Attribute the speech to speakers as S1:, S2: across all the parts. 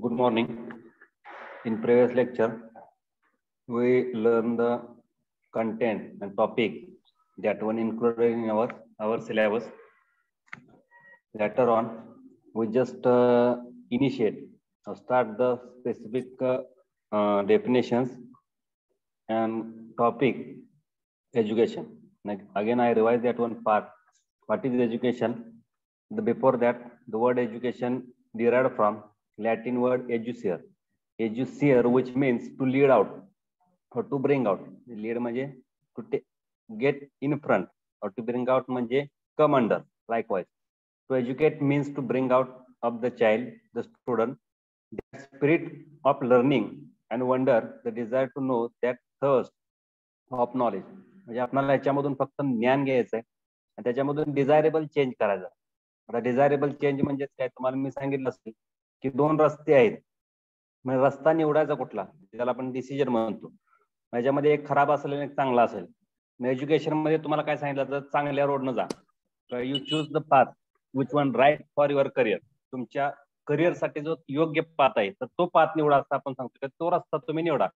S1: Good morning. In previous lecture, we learned the content and topic that one included in our syllabus. Later on, we just initiate or start the specific definitions and topic education. Like again, I revised that one part. What is education? Before that, the word education derived from Latin word educere. Educere, which means to lead out or to bring out. Lead म्हणजे to get in front or to bring out म्हणजे come under. Likewise, to educate means to bring out of the child, the student, the spirit of learning and wonder, the desire to know, that thirst of knowledge. म्हणजे आपल्याला याच्यामधून फक्त ज्ञान घ्यायचं आहे आणि त्याच्यामधून डिझायरेबल चेंज करायचं. आता डिझायरेबल चेंज म्हणजे काय, तुम्हाला मी सांगितलं असेल की दोन रस्ते आहेत, म्हणजे रस्ता निवडायचा कुठला, त्याला आपण डिसिजन म्हणतो. याच्यामध्ये एक खराब असेल आणि एक चांगला असेल. एज्युकेशन मध्ये तुम्हाला काय सांगितलं तर चांगल्या रोडनं जा. You choose the path which one right for your career. तुमच्या करिअरसाठी जो योग्य पाथ आहे तर तो पाथ निवडा असं आपण सांगतो. तो रस्ता तुम्ही निवडा.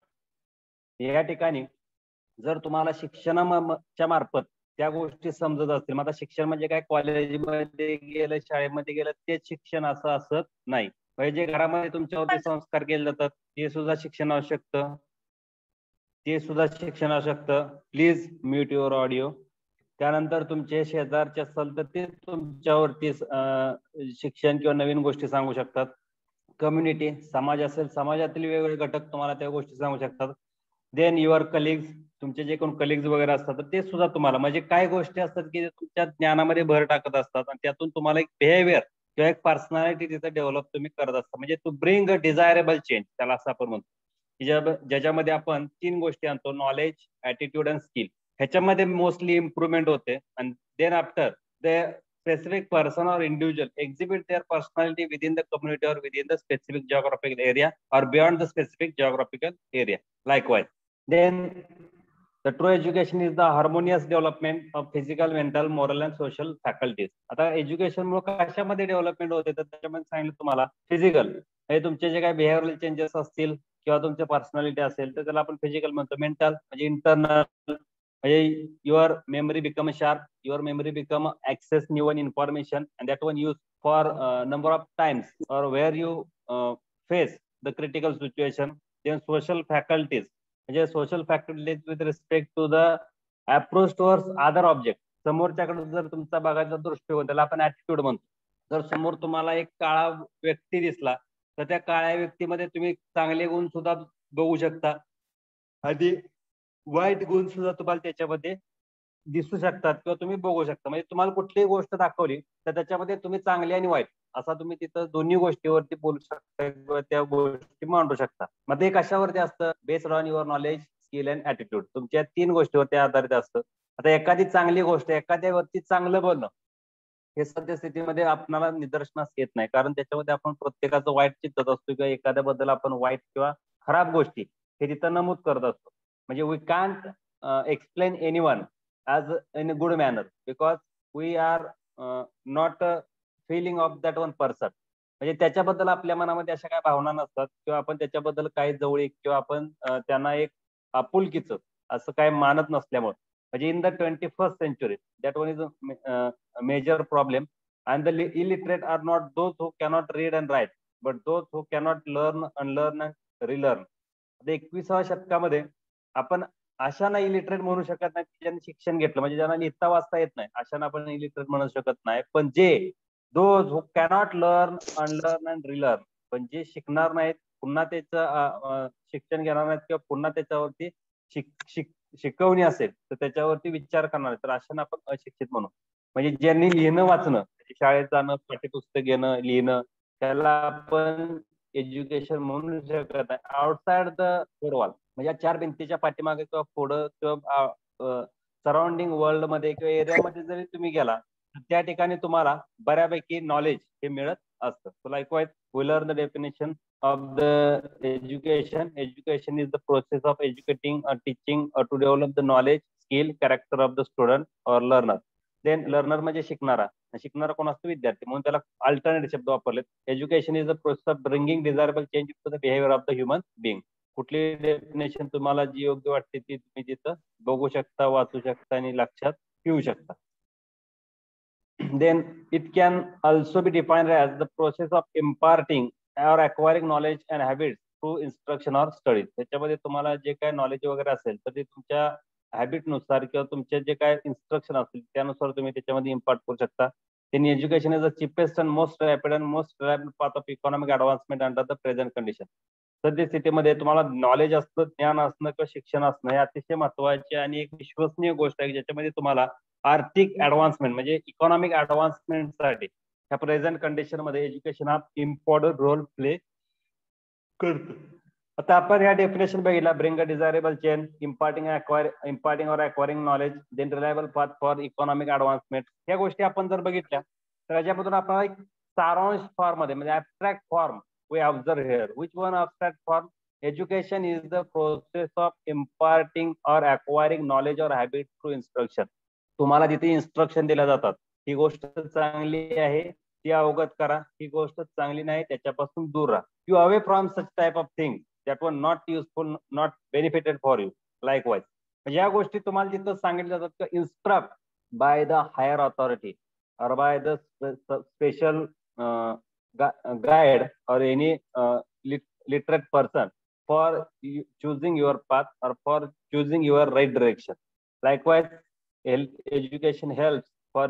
S1: या ठिकाणी जर तुम्हाला शिक्षणाच्या मार्फत त्या गोष्टी समजत असतील, मग आता शिक्षण म्हणजे काय, कॉलेजमध्ये गेलं शाळेमध्ये गेलं तेच शिक्षण असं असत नाही. जे घरामध्ये तुमच्यावरती संस्कार केले जातात ते सुद्धा शिक्षण असू शकतं. Please mute your audio. त्यानंतर तुमचे शेजारचे असेल तर ते तुमच्यावरती शिक्षण किंवा नवीन गोष्टी सांगू शकतात. कम्युनिटी, समाज असेल, समाजातील वेगवेगळे घटक तुम्हाला त्या गोष्टी सांगू शकतात. देन युअर कलिग्स, तुमचे जे कोण कलिग्स वगैरे असतात तर ते सुद्धा तुम्हाला, म्हणजे काय गोष्टी असतात की तुमच्या ज्ञानामध्ये भर टाकत असतात आणि त्यातून तुम्हाला एक बिहेवियर किंवा एक पर्सनॅलिटी तिथं डेव्हलप तुम्ही करत असता. म्हणजे to bring a desirable change, त्याला असं आपण म्हणतो. ज्याच्यामध्ये आपण 3 गोष्टी आणतो, नॉलेज, ऍटिट्यूड अँड स्किल. ह्याच्यामध्ये मोस्टली इम्प्रुव्हमेंट होते. आणि then after the specific person or individual exhibit their personality within the community or within the specific geographical area or beyond the specific geographical area. Likewise, then the true education is the harmonious development of physical, mental, moral and social faculties. आता education मुळे कशामध्ये development होते तर त्याच्यामध्ये सांगितलं तुम्हाला physical, हे तुमचे जे काही बिहेवियरल चेंजेस असतील किंवा तुमच्या पर्सनॅलिटी असेल तर त्याला आपण फिजिकल म्हणतो. मेंटल म्हणजे इंटरनल, म्हणजे your memory become sharp, your memory become access new one information and that one use for number of times और where you face the critical situation. Then social faculties, म्हणजे social faculties with respect to the approach towards other object. समोरच्याकडे जर तुमचा बघायचा दृष्टिकोन त्याला आपण attitude म्हणतो. जर समोर तुम्हाला एक काळा व्यक्ती दिसला तर त्या काळ्या व्यक्तीमध्ये तुम्ही चांगले गुण सुद्धा बघू शकता, आधी वाईट गुण सुद्धा तुम्हाला त्याच्यामध्ये दिसू शकतात किंवा तुम्ही बघू शकता. म्हणजे तुम्हाला कुठलीही गोष्ट दाखवली तर त्याच्यामध्ये तुम्ही चांगली आणि वाईट असा तुम्ही तिथं दोन्ही गोष्टीवरती बोलू शकता किंवा त्या गोष्टी मांडू शकता. मग ते कशावरती असतं, based on your knowledge, skill and attitude. तुमच्या 3 गोष्टीवरती आधारित असतं. आता एखादी चांगली गोष्ट, एखाद्यावरती चांगलं बोलणं हे सद्यस्थितीमध्ये आपल्याला निदर्शनास येत नाही, कारण त्याच्यामध्ये आपण प्रत्येकाचं वाईट चित्तत असतो किंवा एखाद्याबद्दल आपण वाईट किंवा खराब गोष्टी हे तिथं नमूद करत असतो. म्हणजे we can't explain anyone as in a good manner because we are not filling of that one person. म्हणजे त्याच्याबद्दल आपल्या मनामध्ये अशा काही भावना नसतात किंवा आपण त्याच्याबद्दल काही जवळीक किंवा आपण त्यांना एक आपुलकीचं असं काय मानत नसल्यामुळे, म्हणजे in the 21st century that one is a major problem and the illiterate are not those who cannot read and write but those who cannot learn, unlearn and relearn. 21व्या शतकामध्ये आपण अशांना इलिटरेट म्हणू शकत नाही ज्यांनी शिक्षण घेतलं, म्हणजे ज्यांना लिहिता वाचता येत नाही अशांना आपण इलिटरेट म्हणू शकत नाही. पण जे those who cannot learn, unlearn and relearn, पण जे शिकणार नाहीत, पुन्हा त्याचं शिक्षण घेणार नाहीत किंवा पुन्हा त्याच्यावरती शिकवणी असेल तर त्याच्यावरती विचार करणार, तर अशांना आपण अशिक्षित म्हणू. म्हणजे ज्यांनी लिहिणं वाचणं, शाळेत जाणं, पाठ्यपुस्तक घेणं, लिहिणं, त्याला आपण एज्युकेशन म्हणू शकत नाही. आउटसाइड द फोर वॉल, म्हणजे 4 भिंतीच्या पाठीमागे किंवा पुढं किंवा सराउंडिंग वर्ल्ड मध्ये किंवा एरियामध्ये जरी तुम्ही गेला तर त्या ठिकाणी तुम्हाला बऱ्यापैकी नॉलेज हे मिळत असतं. So likewise we learn the definition of the education. Education is the process of educating or teaching or to develop the knowledge, skill, character of the student or learner. Then learner म्हणजे शिकणारा. शिकणारा कोण असतो? विद्यार्थी. म्हणून त्याला alternate शब्द वापरलेत. Education is the process of bringing desirable change to the behaviour of the human being. कुठली डेफिनेशन तुम्हाला जी योग्य वाटते ती तुम्ही तिथं बघू शकता, वाचू शकता आणि लक्षात ठेवू शकता. Then it can also be defined as the process of imparting or acquiring knowledge and habits through instruction or studies. त्याच्यामध्ये तुम्हाला जे काय नॉलेज वगैरे असेल तर ते तुमच्या हॅबिट नुसार किंवा तुमचे जे काय इन्स्ट्रक्शन असतील त्यानुसार तुम्ही त्याच्यामध्ये इम्पार्ट करू शकता. then education is the cheapest and most rapid and most reliable path of economic advancement under the present condition. सद्यस्थितीमध्ये तुम्हाला नॉलेज असतं, ज्ञान असणं किंवा शिक्षण असणं हे अतिशय महत्वाची आणि एक विश्वसनीय गोष्ट आहे ज्याच्यामध्ये तुम्हाला आर्थिक ऍडव्हान्समेंट म्हणजे इकॉनॉमिक ऍडव्हान्समेंटसाठी ह्या प्रेझेंट कंडिशन मध्ये एज्युकेशन हा इम्पॉर्टंट रोल प्ले करतो. आता आपण या डेफिनेशन बघितला. Bring a desirable change, imparting और acquiring knowledge, then reliable path for economic advancement. ह्या गोष्टी आपण जर बघितल्या तर याच्यामधून आपण एक सारांश फॉर्म मध्ये म्हणजे abstract form we observe here. Which one abstract form? Education is the process of imparting और acquiring knowledge or habit through instruction. तुम्हाला जिथे इन्स्ट्रक्शन दिल्या जातात ही गोष्ट चांगली आहे, ती अवगत करा. ही गोष्ट चांगली नाही, त्याच्यापासून दूर राहा. You away from such type of thing that were not useful, not benefited for you. Likewise, या गोष्टी तुम्हाला जिथं सांगितल्या जातात की instruct by the higher authority or by the special guide or any literate person for choosing your path or for choosing your right direction. Likewise, education helps for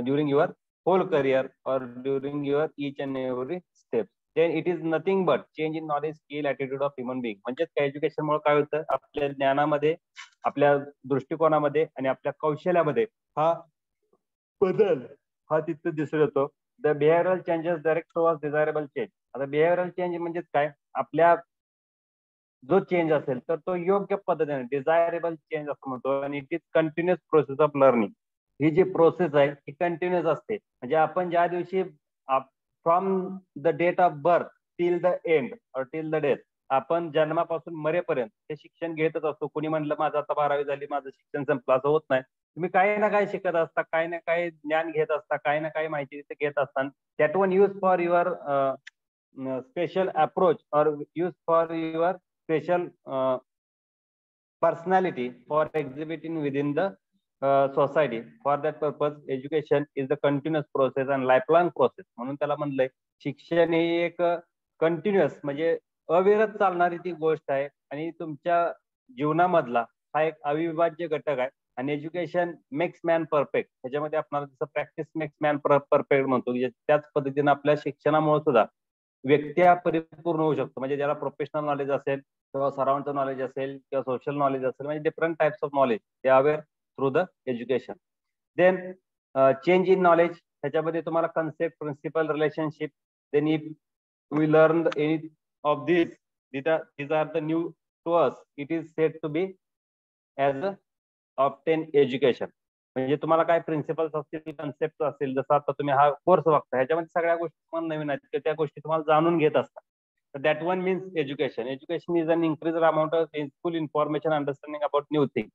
S1: during your whole career or during your each and every step. then it is nothing but change in knowledge, skill, attitude of human being. म्हणजे education मुळे काय होतं? आपल्या ज्ञानामध्ये, आपल्या दृष्टिकोनामध्ये आणि आपल्या कौशल्यामध्ये हा बदल हा तिथं दिसून येतो. The behavioural changes direct towards desirable change. आता बिहेवियरल चेंज म्हणजे काय? आपल्या जो चेंज असेल तर तो योग्य पद्धतीने डिझायरेबल चेंज असं म्हणतो आणि it is continuous process of learning. ही जी प्रोसेस आहे ही कंटिन्युअस असते. म्हणजे आपण ज्या दिवशी from the date of birth till the end or till the death आपण जन्मापासून मरेपर्यंत हे शिक्षण घेतच असतो. कोणी म्हणलं माझं आता 12वी झाली, माझं शिक्षण संपलं, असं होत नाही. तुम्ही काही ना काही शिकत असता, काही ना काही ज्ञान घेत असता, काही ना काही माहिती घेत असता. That one use for your special approach और use for your special personality for exhibiting within the society. For that purpose, education is the continuous process and lifelong process. म्हणून त्याला म्हणलंय शिक्षण ही एक कंटिन्युअस म्हणजे अविरत चालणारी ती गोष्ट आहे आणि तुमच्या जीवनामधला हा एक अविभाज्य घटक आहे. आणि एज्युकेशन मेक्स मॅन परफेक्ट. त्याच्यामध्ये आपल्याला जसं प्रॅक्टिस मेक्स मॅन परफेक्ट म्हणतो, त्याच पद्धतीने आपल्या शिक्षणामुळे सुद्धा व्यक्ती हा परिपूर्ण होऊ शकतो. म्हणजे ज्याला प्रोफेशनल नॉलेज असेल किंवा सराउंडचं नॉलेज असेल किंवा सोशल नॉलेज असेल, म्हणजे different types of knowledge they aware through the education. Then change in knowledge, त्याच्यामध्ये तुम्हाला concept, principle, relationship. Then if we learn any of these are the new to us, it is said to be as a obtain education. म्हणजे तुम्हाला काय principles असतील, concept असतील, जसं आता तुम्ही हा कोर्स बघता ह्याच्यामध्ये सगळ्या गोष्टी तुम्हाला नवीन आहेत, त्या गोष्टी तुम्हाला जाणून घेत असतात. That one means education. Education is an increase amount of useful information understanding about new thing.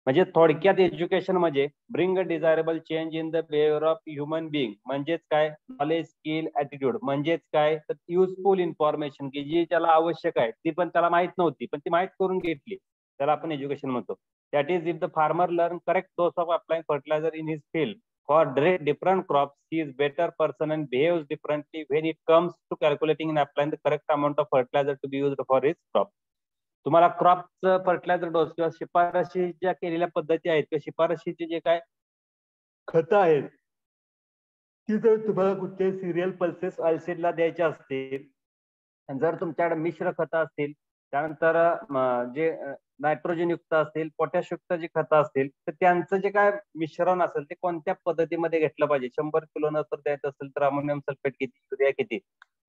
S1: म्हणजे थोडक्यात एज्युकेशन म्हणजे bring a desirable change in the behaviour of human being. म्हणजेच काय? Knowledge, skill, attitude. म्हणजेच काय? तर युजफुल इन्फॉर्मेशन की जी त्याला आवश्यक आहे ती पण त्याला माहित नव्हती पण ती माहित करून घेतली, त्याला आपण एज्युकेशन म्हणतो. That is, if the farmer learn correct dose of applying fertilizer in his field for different crops, he is better person and behaves differently when it comes to calculating and applying the correct amount of fertilizer to be used for his crop. तुम्हाला क्रॉपचं fertiliser dose किंवा शिफारशीच्या केलेल्या पद्धती आहेत किंवा शिफारशीचे जे काय खतं आहेत ती जर तुम्हाला कुठे सिरियल पल्सेस ऑइलसीडला द्यायचे असतील, जर तुमच्याकडे मिश्र खतं असतील, त्यानंतर जे नायट्रोजन युक्त असतील, पोटॅश युक्त जी खतं असतील, तर त्यांचं जे काय मिश्रण असेल ते कोणत्या पद्धतीमध्ये घेतलं पाहिजे. 100 किलो नंतर द्यायचं असेल तर अमोनियम सल्फेट किती, युरिया किती,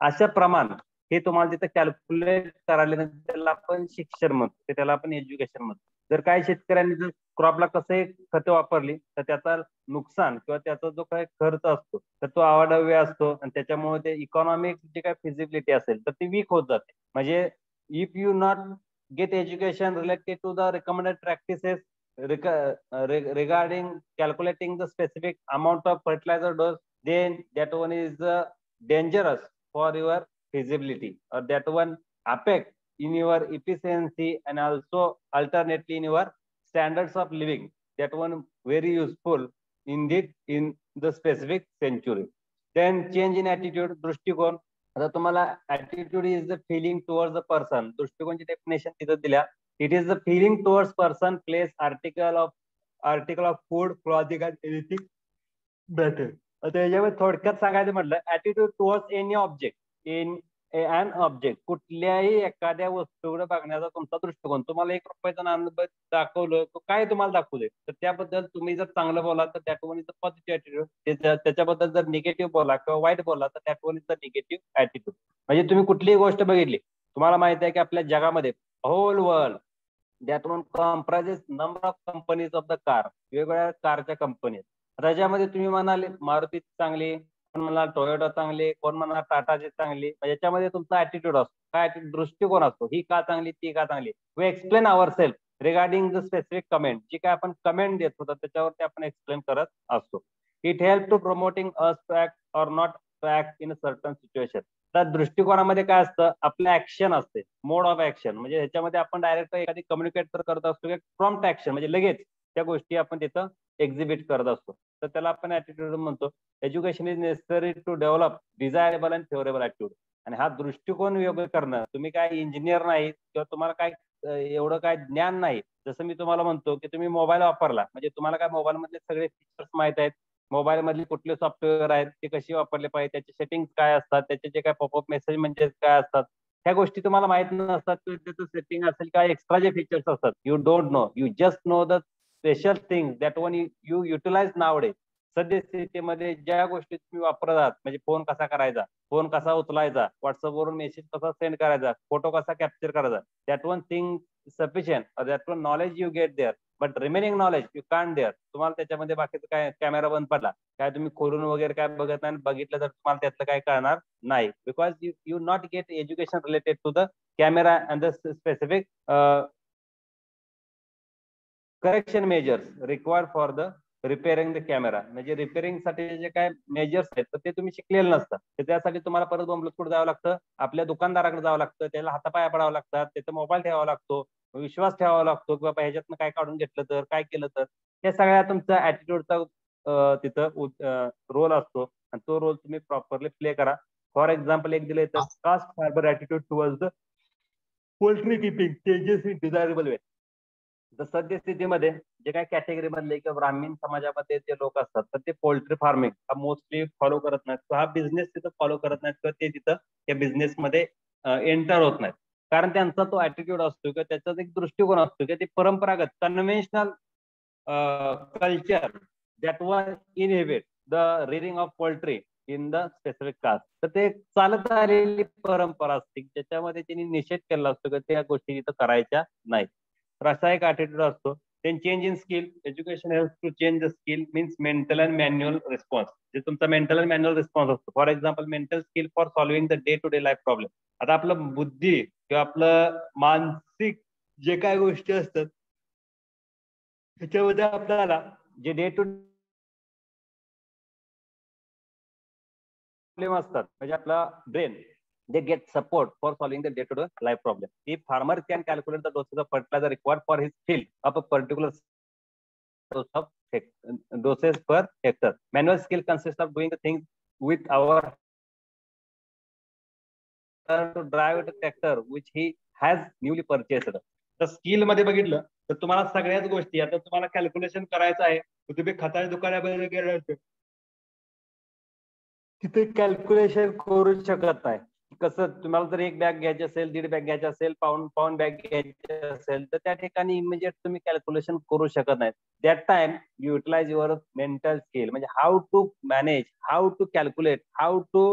S1: असं प्रमाण हे तुम्हाला तिथे कॅल्क्युलेट करायला त्याला आपण शिक्षण म्हणतो, त्याला आपण एज्युकेशन म्हणतो. जर काही शेतकऱ्यांनी जर क्रॉपला कसं खतं वापरली तर त्याचा नुकसान किंवा त्याचा जो काही खर्च असतो तर तो अवाढव्य असतो आणि त्याच्यामुळे ते इकॉनॉमिक जे काही फिजिबिलिटी असेल तर ती वीक होत जाते. म्हणजे if you not get education related to the recommended practices regarding calculating the specific amount of fertilizer dose, then that one is dangerous for your feasibility, or that one affect in your efficiency and also alternately in your standards of living. That one very useful indeed in the specific century. Then change in attitude, दृष्टिकोन. आता तुम्हाला attitude is the feeling towards the person. दृष्टिकोनची definition तिथं दिल्या. It is the feeling towards person, place, article of food, clothing and anything better. आता याच्यामध्ये थोडक्यात सांगायचं म्हटलं, attitude towards any object in an object, कुठल्याही एखाद्या वस्तूकडे बघण्याचा तुमचा दृष्टिकोन. तुम्हाला ₹1 नाणं दाखवलं तर काय तुम्हाला दाखवू दे, तर त्याबद्दल तुम्ही जर चांगलं बोला तर that one is the positive attitude. त्याच्याबद्दल जर निगेटिव्ह बोला किंवा वाईट बोला तर that one is the negative attitude. म्हणजे तुम्ही कुठलीही गोष्ट बघितली, तुम्हाला माहिती आहे की आपल्या जगामध्ये whole world that one comprises number of companies of the car, वेगवेगळ्या कारच्या कंपनी. त्याच्यामध्ये तुम्ही म्हणाले मारुती चांगली, कोण म्हणा टोयोटा चांगली, कोण म्हणा टाटाची चांगली. याच्यामध्ये तुमचा ऍटिट्यूड असतो, काय दृष्टिकोन असतो, ही का चांगली ती का चांगली. We explain our self regarding the specific comment, जी काय आपण कमेंट देत होतो त्याच्यावरती आपण एक्सप्लेन करत असतो. It help to promoting us to act और not to act in a certain situation. त्या दृष्टिकोनामध्ये काय असतं, आपलं ऍक्शन असते, मोड ऑफ ऍक्शन. म्हणजे ह्याच्यामध्ये आपण डायरेक्ट एखादी कम्युनिकेट तर करत असतो की प्रॉम्प्ट ऍक्शन, म्हणजे लगेच त्या गोष्टी आपण तिथं एक्झिबिट करत असतो, तर त्याला आपण ऍटिट्यूड म्हणतो. Education is necessary to develop desirable and favourable attitude. आणि हा दृष्टिकोन योग्य करणं, तुम्ही काय इंजिनियर नाही किंवा तुम्हाला काय एवढं काय ज्ञान नाही. जसं मी तुम्हाला म्हणतो की तुम्ही मोबाईल वापरला म्हणजे तुम्हाला काय मोबाईल मधले सगळे फीचर्स माहित आहेत, मोबाईल मधले कुठले सॉफ्टवेअर आहेत ते कशी वापरले पाहिजे, त्याचे सेटिंग्स काय असतात, त्याचे जे काय पॉपअप मेसेज म्हणजे काय असतात, ह्या गोष्टी तुम्हाला माहित नसतात. त्याचं सेटिंग असेल काय एक्स्ट्रा जे फीचर्स असतात, you don't know, you just know the special thing that one you utilize नावडे. सद्यस्थितीमध्ये ज्या गोष्टी तुम्ही वापरत आहात, म्हणजे फोन कसा करायचा, फोन कसा उचलायचा, व्हॉट्सअपवरून मेसेज कसा सेंड करायचा, फोटो कसा कॅप्चर करायचा, that one thing sufficient, that one knowledge you get there, but remaining knowledge you can't there. तुम्हाला त्याच्यामध्ये बाकीचं काय, कॅमेरा बंद पडला काय तुम्ही खोलून वगैरे काय बघत नाही, बघितलं तर तुम्हाला त्यातलं काय कळणार नाही. Because you not get education related to the camera and the specific correction measures required for the repairing the camera. म्हणजे रिपेअरिंग साठी जे काय मेजर्स आहेत तर ते तुम्ही शिकलेले नसतात, तर त्यासाठी तुम्हाला परत बोंबलतपूर जावं लागतं, आपल्या दुकानदाराकडे जावं लागतं, त्याला हातापाया पडावं लागतात, त्याचा मोबाईल ठेवावा लागतो, विश्वास ठेवावा लागतो की बाबा ह्याच्यातनं काय काढून घेतलं तर काय केलं तर. हे सगळ्या तुमचा ऍटिट्यूडचा तिथं रोल असतो आणि तो रोल तुम्ही प्रॉपरली प्ले करा. फॉर एक्झाम्पल एक दिले तर caste fibre attitude towards the poultry keeping changes in desirable way. तर सद्यस्थितीमध्ये जे काही कॅटेगरी मधले किंवा ब्राह्मण समाजामध्ये जे लोक असतात तर ते पोल्ट्री फार्मिंग हा मोस्टली फॉलो करत नाहीत, किंवा हा बिझनेस तिथं फॉलो करत नाहीत, किंवा ते तिथं त्या बिझनेसमध्ये एंटर होत नाहीत. कारण त्यांचा तो ऍटिट्यूड असतो किंवा त्याचा एक दृष्टिकोन असतो की ते परंपरागत conventional culture that one inhibit the rearing of poultry in the specific caste. तर ते चालत आलेली परंपरा असते ज्याच्यामध्ये त्यांनी निषेध केला असतो की त्या गोष्टी तिथं करायच्या नाहीत. तर असा एक ऍटिट्यूड असतो. Then change in skill, education help to change the skill means mental and manual response. जे तुमचा मेंटल अँड मॅन्युअल रिस्पॉन्स असतो, for example mental skill for solving the day to day life problem. आता आपलं बुद्धी किंवा आपलं मानसिक जे काय गोष्टी असतात त्याच्यामध्ये आपल्याला जे डे टू प्रॉब्लेम असतात, म्हणजे आपला brain they get support for solving the day-to-day life problem. If farmer can calculate the doses of fertilizer required for his field of a particular dose of doses per hectare. Manual skill consists of doing the things with our to drive the tractor which he has newly purchased. तर skill मध्ये बघितलं तर तुम्हाला सगळ्याच गोष्टी, आता तुम्हाला calculation करायचं आहे तर तुम्ही खताच्या दुकानामध्ये गेल्यानंतर तिथे कॅल्क्युलेशन करू शकत नाही. कसं तुम्हाला जर एक बॅग घ्यायची असेल, 1.5 बॅग घ्यायची असेल, पाऊन बॅग घ्यायची असेल तर त्या ठिकाणी इमिजिएट तुम्ही कॅल्क्युलेशन करू शकत नाही. That time you utilize your mental skill, म्हणजे how to manage, how to calculate, how to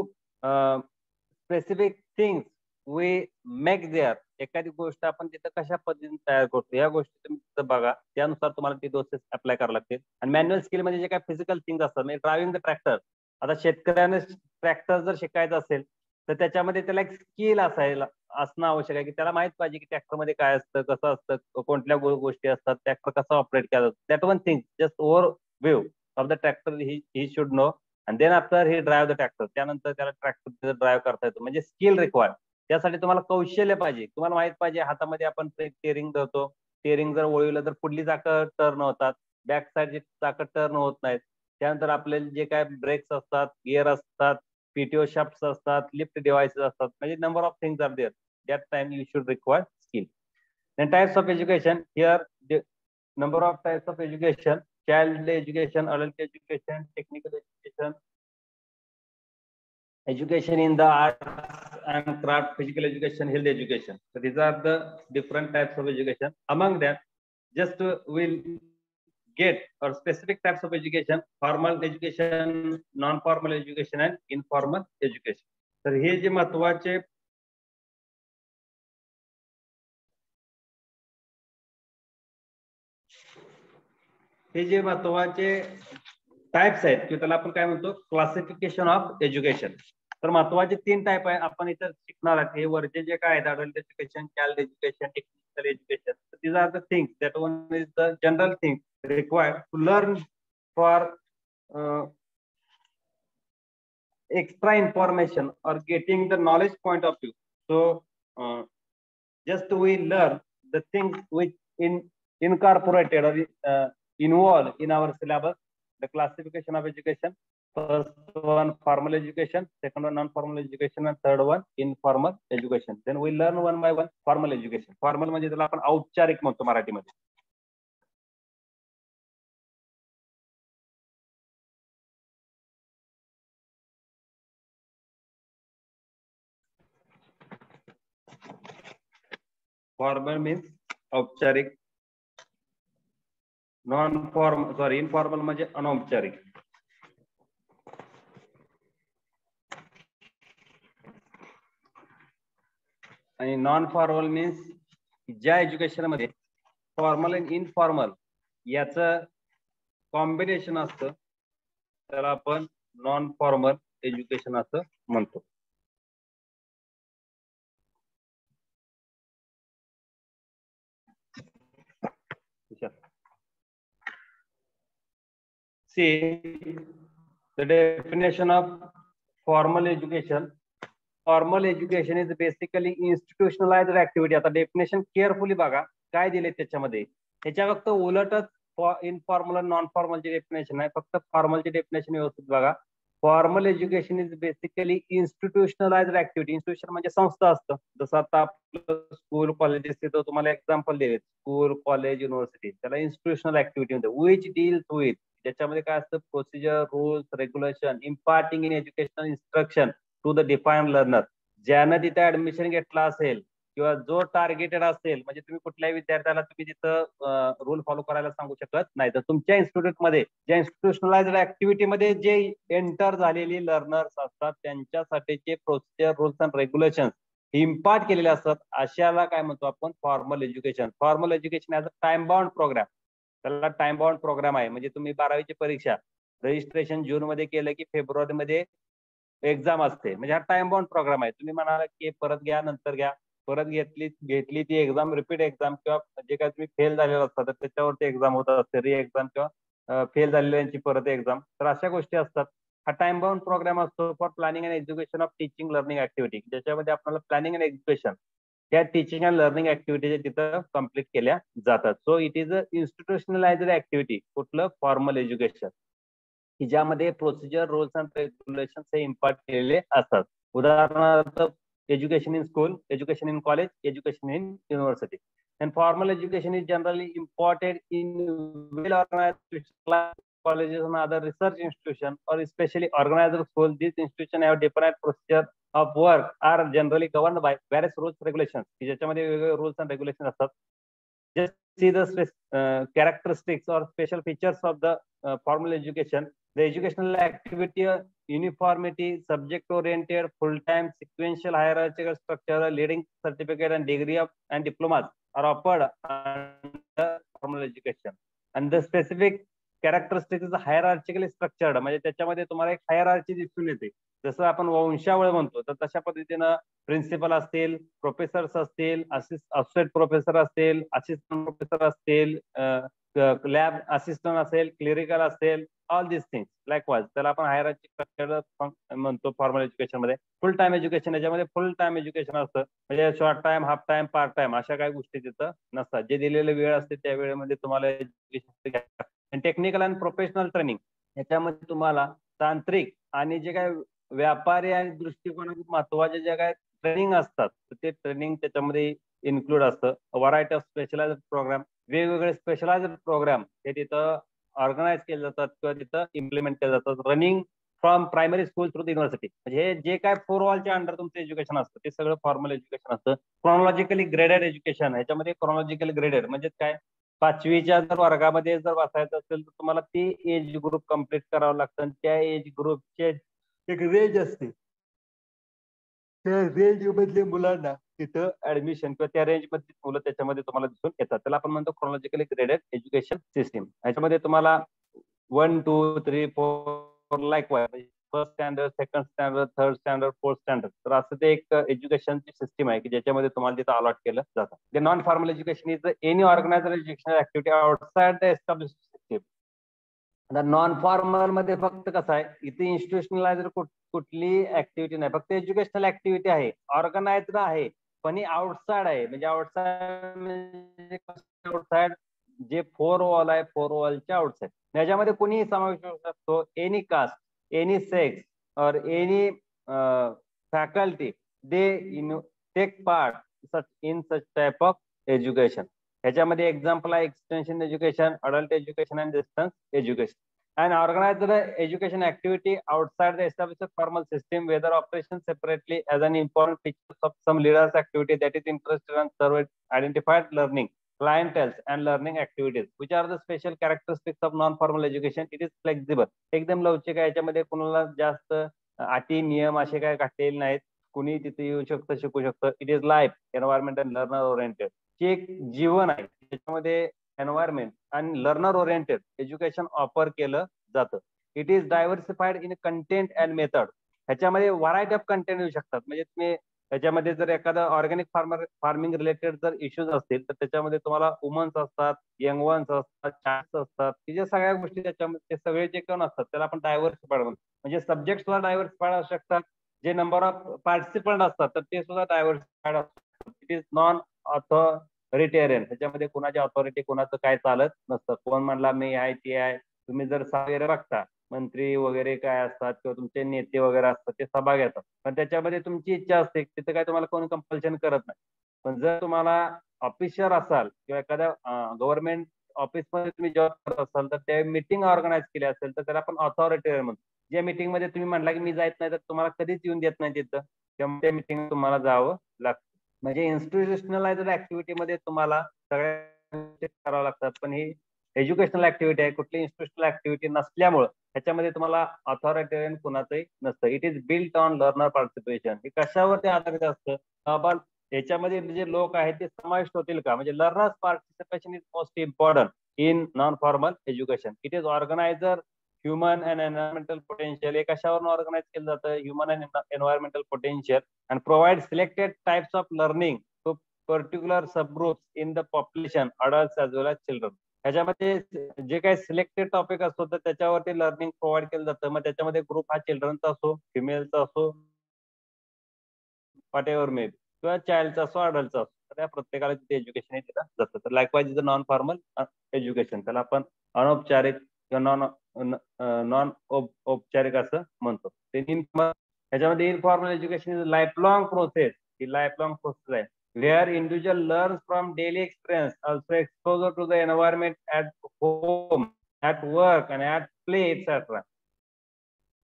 S1: specific things we make there. एखादी गोष्ट आपण तिथं कशा पद्धतीने तयार करतो या गोष्टी तुम्ही तिथं बघा, त्यानुसार तुम्हाला ती डोसेस अप्लाय करावं लागतील. आणि मॅन्युअल स्किल म्हणजे जे काही फिजिकल थिंग्स असतात, म्हणजे ड्रायव्हिंग द ट्रॅक्टर. आता शेतकऱ्याने ट्रॅक्टर जर शिकायचं असेल तर त्याच्यामध्ये त्याला एक स्किल असणं आवश्यक आहे की त्याला माहित पाहिजे की ट्रॅक्टरमध्ये काय असतं, कसं असतं, कोणत्या गोष्टी असतात, ट्रॅक्टर कसा ऑपरेट केला जातो. That one thing just overview of the tractor he should know and then after he drive the tractor. त्यानंतर त्याला ट्रॅक्टर ड्राईव्ह करता येतो. म्हणजे स्किल रिक्वायर्ड. त्यासाठी तुम्हाला कौशल्य पाहिजे. तुम्हाला माहित पाहिजे हातामध्ये आपण टेरिंग धरतो. टेरिंग जर वळवलं तर पुढली चाकं टर्न होतात, बॅक साईडची चाकं टर्न होत नाहीत. त्यानंतर आपले जे काय ब्रेक्स असतात, गिअर असतात, पीटीओ शाफ्ट्स असतात, लिफ्ट डिव्हाइसेस असतात. म्हणजे number of things are there. That time you should require skill. Then types of education. Here the number of types of education: child education, adult education, technical education, education in the arts and craft, physical education, health education. So these are the different types of education. Among them, just we'll get or specific types of education: formal education, non-formal education, and informal education. तर हे जे महत्वाचे types आहेत किंवा त्याला आपण काय म्हणतो क्लासिफिकेशन ऑफ एज्युकेशन. तर महत्वाचे 3 टाइप आहे आपण इथं शिकणार आहोत. हे वरचे जे काय आहेत adult education, child education, technical education. These are the things that one is the general thing required to learn for extra information or getting the knowledge point of view. So just we learn the things which incorporated or involved in our syllabus. The classification of education: first one formal education, second one non-formal education, and third one informal education. Then we learn one by one formal education. Formal म्हणजे त्याला आपण औपचारिक म्हणतो मराठीमध्ये. Formal means औपचारिक, informal म्हणजे अनौपचारिक. आणि नॉन फॉर्मल मीन्स ज्या एज्युकेशन मध्ये फॉर्मल आणि इनफॉर्मल याचं कॉम्बिनेशन असतं त्याला आपण नॉन फॉर्मल एज्युकेशन असं म्हणतो. See the definition of formal education. Formal education is basically institutionalized activity. आता डेफिनेशन केअरफुली बघा काय दिले त्याच्यामध्ये. त्याच्या फक्त उलटच इनफॉर्मल आणि नॉन फॉर्मलची डेफिनेशन आहे. फक्त फॉर्मलची डेफिनेशन व्यवस्थित बघा. Formal education is basically institutionalized activity. Institution म्हणजे संस्था असतं. जसं आता आपलं स्कूल कॉलेजेस तिथं तुम्हाला एक्झाम्पल दिले स्कूल कॉलेज युनिव्हर्सिटी त्याला इन्स्टिट्यूशनल ऍक्टिव्हिटी म्हणते. विच डील्स विथ त्याच्यामध्ये काय असतं procedure rules regulation imparting in educational instruction to the defined learner. ज्यानं तिथे ऍडमिशन घेतला असेल किंवा जो टार्गेटेड असेल म्हणजे तुम्ही कुठल्याही विद्यार्थ्याला तुम्ही तिथं रूल फॉलो करायला सांगू शकत नाही. तर तुमच्या इन्स्टिट्यूटमध्ये ज्या इन्स्टिट्यूशनलाइज्ड ऍक्टिव्हिटीमध्ये जे एंटर झालेली लर्नर्स असतात त्यांच्यासाठीचे procedure rules and regulation impart केलेले असतात अशाला काय म्हणतो आपण formal education. Formal education as a time bound program. त्याला टाइम बाउंड प्रोग्राम आहे. म्हणजे तुम्ही 12वीची परीक्षा रजिस्ट्रेशन जून मध्ये केलं की फेब्रुवारीमध्ये एक्झाम असते. म्हणजे हा टाइम बाउंड प्रोग्राम आहे. तुम्ही म्हणाला की परत घ्या नंतर घ्या, परत घेतली ती एक्झाम रिपीट एक्झाम किंवा जे काय तुम्ही फेल झालेला असता तर त्याच्यावरती एक्झाम होत असते री एक्झाम किंवा फेल झालेल्यांची परत एक्झाम. तर अशा गोष्टी असतात. हा टाइम बाउंड प्रोग्राम असतो for planning and education of teaching learning activity. ज्याच्यामध्ये आपल्याला प्लॅनिंग अँड एज्युकेशन त्या टीचिंग अँड लर्निंग ऍक्टिव्हिटी तिथं कम्प्लीट केल्या जातात. So it is a institutionalized activity. कुठलं फॉर्मल एज्युकेशन की ज्यामध्ये प्रोसिजर रूल्स अँड रेग्युलेशन हे इम्पार्ट केलेले असतात. उदाहरणार्थ education in school, education in college, education in university. And formal education is generally imparted in well-organized colleges and other research institutions or especially organized schools. These institutions have different procedure of work are generally governed by various rules regulations. ज्याच्यामध्ये वेगवेगळे rules and regulations असतात. Just see the characteristics or special features of the formal education. The educational activity uniformity, subject-oriented, full-time, sequential, hierarchical structure, leading certificate and degree of and diplomas are offered under formal education. And the specific characteristics is hierarchically structured. म्हणजे त्याच्यामध्ये तुम्हाला एक hierarchy दिसून येते. जसं आपण वंशावळ म्हणतो, तर तशा पद्धतीनं प्रिन्सिपल असतील, प्रोफेसर्स असतील, असोसिएट प्रोफेसर असतील, असिस्टंट प्रोफेसर असतील, लॅब असिस्टंट असेल, क्लिरिकल असेल, ऑल दिस थिंग्स लाईकवाईज. त्याला आपण हायरार्की स्ट्रक्चर म्हणतो फॉर्मल एज्युकेशन मध्ये. फुल टाइम एज्युकेशन, याच्यामध्ये फुल टाइम एज्युकेशन असतं, म्हणजे short time, half time, part time अशा काही गोष्टी तिथं नसतात. जे दिलेले वेळ असते त्या वेळेमध्ये तुम्हाला education. Technical and professional training, याच्यामध्ये तुम्हाला तांत्रिक आणि जे काय व्यापारी आणि दृष्टिकोन महत्वाचे जे काय ट्रेनिंग असतात, ते ट्रेनिंग त्याच्यामध्ये इन्क्लूड असतं. व्हरायटी ऑफ स्पेशलाइज्ड प्रोग्राम, वेगवेगळे स्पेशलाइज्ड प्रोग्राम हे तिथं ऑर्गनाईज केले जातात किंवा तिथं इम्प्लिमेंट केले जातात. Running from primary school through the university, म्हणजे जे काय 4 वॉलच्या अंडर तुमचं एज्युकेशन असतं ते सगळं फॉर्मल एज्युकेशन असतं. क्रोनॉलॉजिकली ग्रेडेड एज्युकेशन, ह्याच्यामध्ये क्रोनॉलॉजिकली ग्रेडेड म्हणजे काय, 5वीच्या जर वर्गामध्ये जर बसायचं असेल तर तुम्हाला ती एज ग्रुप कम्प्लीट करावं लागतं. त्या एज ग्रुपचे एक रेंज असते, त्या रेंज मधले मुलांना तिथं ऍडमिशन किंवा त्या रेंज मध्ये मुलं त्याच्यामध्ये तुम्हाला दिसून येतात. त्याला आपण म्हणतो क्रोनॉलॉजिकली ग्रेडेड एज्युकेशन सिस्टीम. ह्याच्यामध्ये तुम्हाला 1, 2, 3, 4 like why, first standard, second standard, third standard, fourth standard, तर असं ते एक एज्युकेशनची सिस्टीम आहे की ज्याच्यामध्ये तुम्हाला तिथं अलॉट केलं जातं. The non formal education is any organiser educational activity outside the establish system. आता नॉन फॉर्मल मध्ये फक्त कसं आहे, इथे इन्स्टिट्यूशनलाइज कुठली ऍक्टिव्हिटी नाही, फक्त एज्युकेशनल ऍक्टिव्हिटी आहे, ऑर्गनायझर आहे, पण ही आउटसाइड आहे. म्हणजे आउटसाइड जे 4 वॉल आहे, 4 वॉलच्या आउटसाइड, याच्यामध्ये कोणीही समावेश होऊ शकतो. Any caste, any sex or any faculty they take part in such type of education. ह्याच्यामध्ये एक्झाम्पल आहे extension education, adult education and distance education. And organize the education activity outside the established formal system, whether operation separately as an important feature of some leaders activity that is interested and surveyed identified learning clienteles and learning activities. Which are the special characteristics of non-formal education? It is flexible. एकदम लवचिक आहे, याच्यामध्ये कुणाला जास्त अटी नियम असे काय घातलेले नाहीत. कुणी तिथे येऊ शकतं, शिकू शकतं. It is life, environment and learner oriented. जे एक जीवन आहे त्याच्यामध्ये एन्व्हायरमेंट आणि लर्नर ओरिएंटेड एज्युकेशन ऑफर केलं जातं. It is diversified in content and method. ह्याच्यामध्ये व्हरायटी ऑफ कंटेंट येऊ शकतात. म्हणजे तुम्ही त्याच्यामध्ये जर एखादा ऑर्गॅनिक फार्मिंग रिलेटेड जर इश्यूज असतील तर त्याच्यामध्ये तुम्हाला वुमन्स असतात, यंग वन्स असतात, चाइल्ड्स असतात, की जे सगळ्या गोष्टी त्याच्यामध्ये ते सगळे जे कोण असतात त्याला आपण डायव्हर्सिफाईड म्हणतो. म्हणजे सब्जेक्टला डायव्हर्सिफाईड असू शकतात, जे नंबर ऑफ पार्टिसिपंट असतात तर ते सुद्धा डायव्हर्सिफाईड असतात. इट इज नॉन ऑथॉरिटेरियन, त्याच्यामध्ये कुणाची ऑथॉरिटी कुणाचं काय चालत नसतं. कोण म्हणला मी आहे ती आहे. तुम्ही जर वगैरे बघता, मंत्री वगैरे काय असतात किंवा तुमचे नेते वगैरे असतात ते सभा घेतात, पण त्याच्यामध्ये तुमची इच्छा असते, तिथं काय तुम्हाला कोणी कंपल्शन करत नाही. पण जर तुम्हाला ऑफिसर असाल किंवा एखाद्या गव्हर्नमेंट ऑफिसमध्ये तुम्ही जॉब करत असाल तर त्या मीटिंग ऑर्गनाईज केली असेल तर त्याला आपण ऑथॉरिटेरियन म्हणतो. ज्या मीटिंग मध्ये तुम्ही म्हणला की मी जात नाही तर तुम्हाला कधीच येऊन देत नाही तिथं, त्यामुळे त्या मीटिंग तुम्हाला जावं लागतं. म्हणजे इन्स्टिट्यूशनलाइज्ड ऍक्टिव्हिटीमध्ये तुम्हाला सगळ्या गोष्टी कराव्या लागतात, पण ही एज्युकेशनल ऍक्टिव्हिटी आहे, कुठली इन्स्टिट्यूशनल ऍक्टिव्हिटी नसल्यामुळे ह्याच्यामध्ये तुम्हाला ऑथॉरिटेरियन कुणाचंही नसतं. It is built on learner participation. हे कशावरती आधारित असतं, बाबा याच्यामध्ये जे लोक आहेत ते समाविष्ट होतील का, म्हणजे learners participation is most important in non formal education. It is organiser human and environmental potential. हे कशावर ऑर्गनाईज केलं जातं, human and environmental potential, and provide selected types of learning to particular subgroups in the population, adults as well as children. ह्याच्यामध्ये जे काही selected topic असतो तर त्याच्यावरती लर्निंग प्रोव्हाइड केलं जातं. मग त्याच्यामध्ये ग्रुप हा चिल्ड्रनचा असो, फिमेलचा असो, वॉट एव्हर मे, किंवा चाइल्डचा असो, अडल्टचा असो, तर त्या प्रत्येकाला तिथे एज्युकेशन हे दिलं जातं. तर likewise is non formal education, त्याला आपण अनौपचारिक किंवा नॉन औपचारिक असं म्हणतो. ह्याच्यामध्ये informal education is life long process. He life long process आहे, where individual learns from daily experience, also exposure to the environment at home, at work and at play, etc.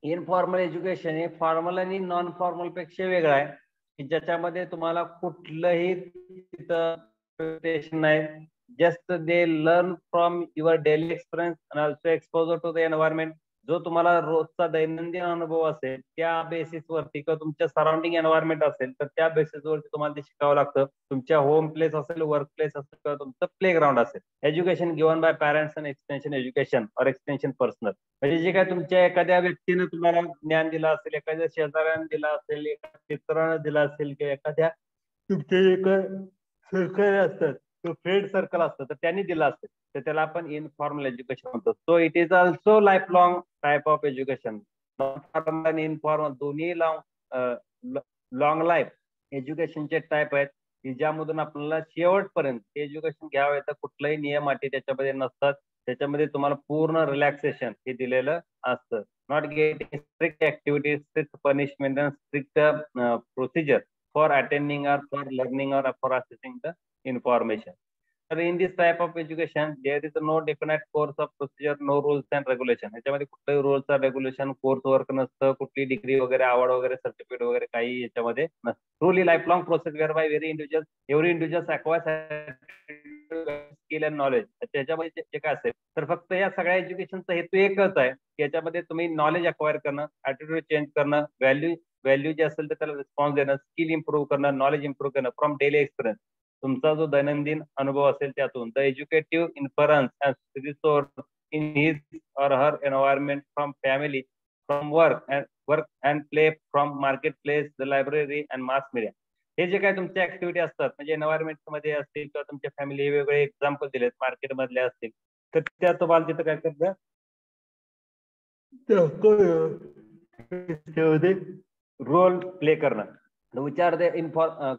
S1: Informal education हे formal आणि non formal पेक्षा वेगळं आहे, की ज्याच्यामध्ये तुम्हाला कुठलंही तिथं नाही. Just they learn from your daily experience and also exposure to the environment. जो तुम्हाला रोजचा दैनंदिन अनुभव असेल त्या बेसिसवरती किंवा तुमच्या सराउंडिंग एन्व्हायरमेंट असेल तर त्या बेसिसवरती तुम्हाला ते शिकावं लागतं. तुमच्या होम प्लेस असेल, वर्क प्लेस असेल किंवा तुमचं प्ले ग्राउंड असेल. Education given bye parents and extension education और एक्सटेन्शन पर्सनल. म्हणजे जे काय तुमच्या एखाद्या व्यक्तीनं तुम्हाला ज्ञान दिलं असेल, एखाद्या शेजाऱ्यानं दिलं असेल, एखाद्या मित्रानं दिलं असेल किंवा एखाद्या तुमचे एक सहकारी असतात, फ्रेंड सर्कल असतं तर त्यांनी दिलं असेल तर त्याला आपण इनफॉर्मल एज्युकेशन म्हणतो. So it is also life long type of education. Non formal आणि इनफॉर्मल दोन्ही लॉंग लाईफ एज्युकेशनचे टाईप आहेत की ज्यामधून आपल्याला शेवटपर्यंत एज्युकेशन घ्यावं येतं. कुठलाही नियम अटी त्याच्यामध्ये नसतात. त्याच्यामध्ये तुम्हाला पूर्ण रिलॅक्सेशन हे दिलेलं असतं. Not getting strict activities, strict punishment and strict procedure for attending or for learning or for accessing the information. So in this type of education, there is no definite course of procedure, no rules and regulation. याच्यामध्ये कुठलाही rules or regulation, course work नसतं, कुठली degree वगैरे, आवड वगैरे, certificate वगैरे काही याच्यामध्ये नसतं. Truly lifelong process whereby every individual acquires skill and knowledge. त्याच्यामध्ये जे काय असेल तर फक्त या सगळ्या एज्युकेशनचा हेतू एकच आहे की याच्यामध्ये तुम्ही नॉलेज अक्वायर करणं, ऍटिट्यूड चेंज करणं, व्हॅल्यू जे असेल तर त्याला रिस्पॉन्स देणं, स्किल इम्प्रूव्ह करणं, नॉलेज इम्प्रूव्ह करणं फ्रॉम डेली एक्सपिरियन्स. तुमचा जो दैनंदिन अनुभव असेल त्यातून the educative inference and resource in his or her environment from family, from work and play, from market place, the library and mass media. हे जे काही तुमच्या ऍक्टिव्हिटी असतात म्हणजे एन्व्हायरमेंट मध्ये असतील किंवा तुमच्या फॅमिली, वेगवेगळे एक्झाम्पल दिलेत मार्केट मधले असतील तर त्या तुम्हाला तिथं काय करतं रोल प्ले करणं. Which are the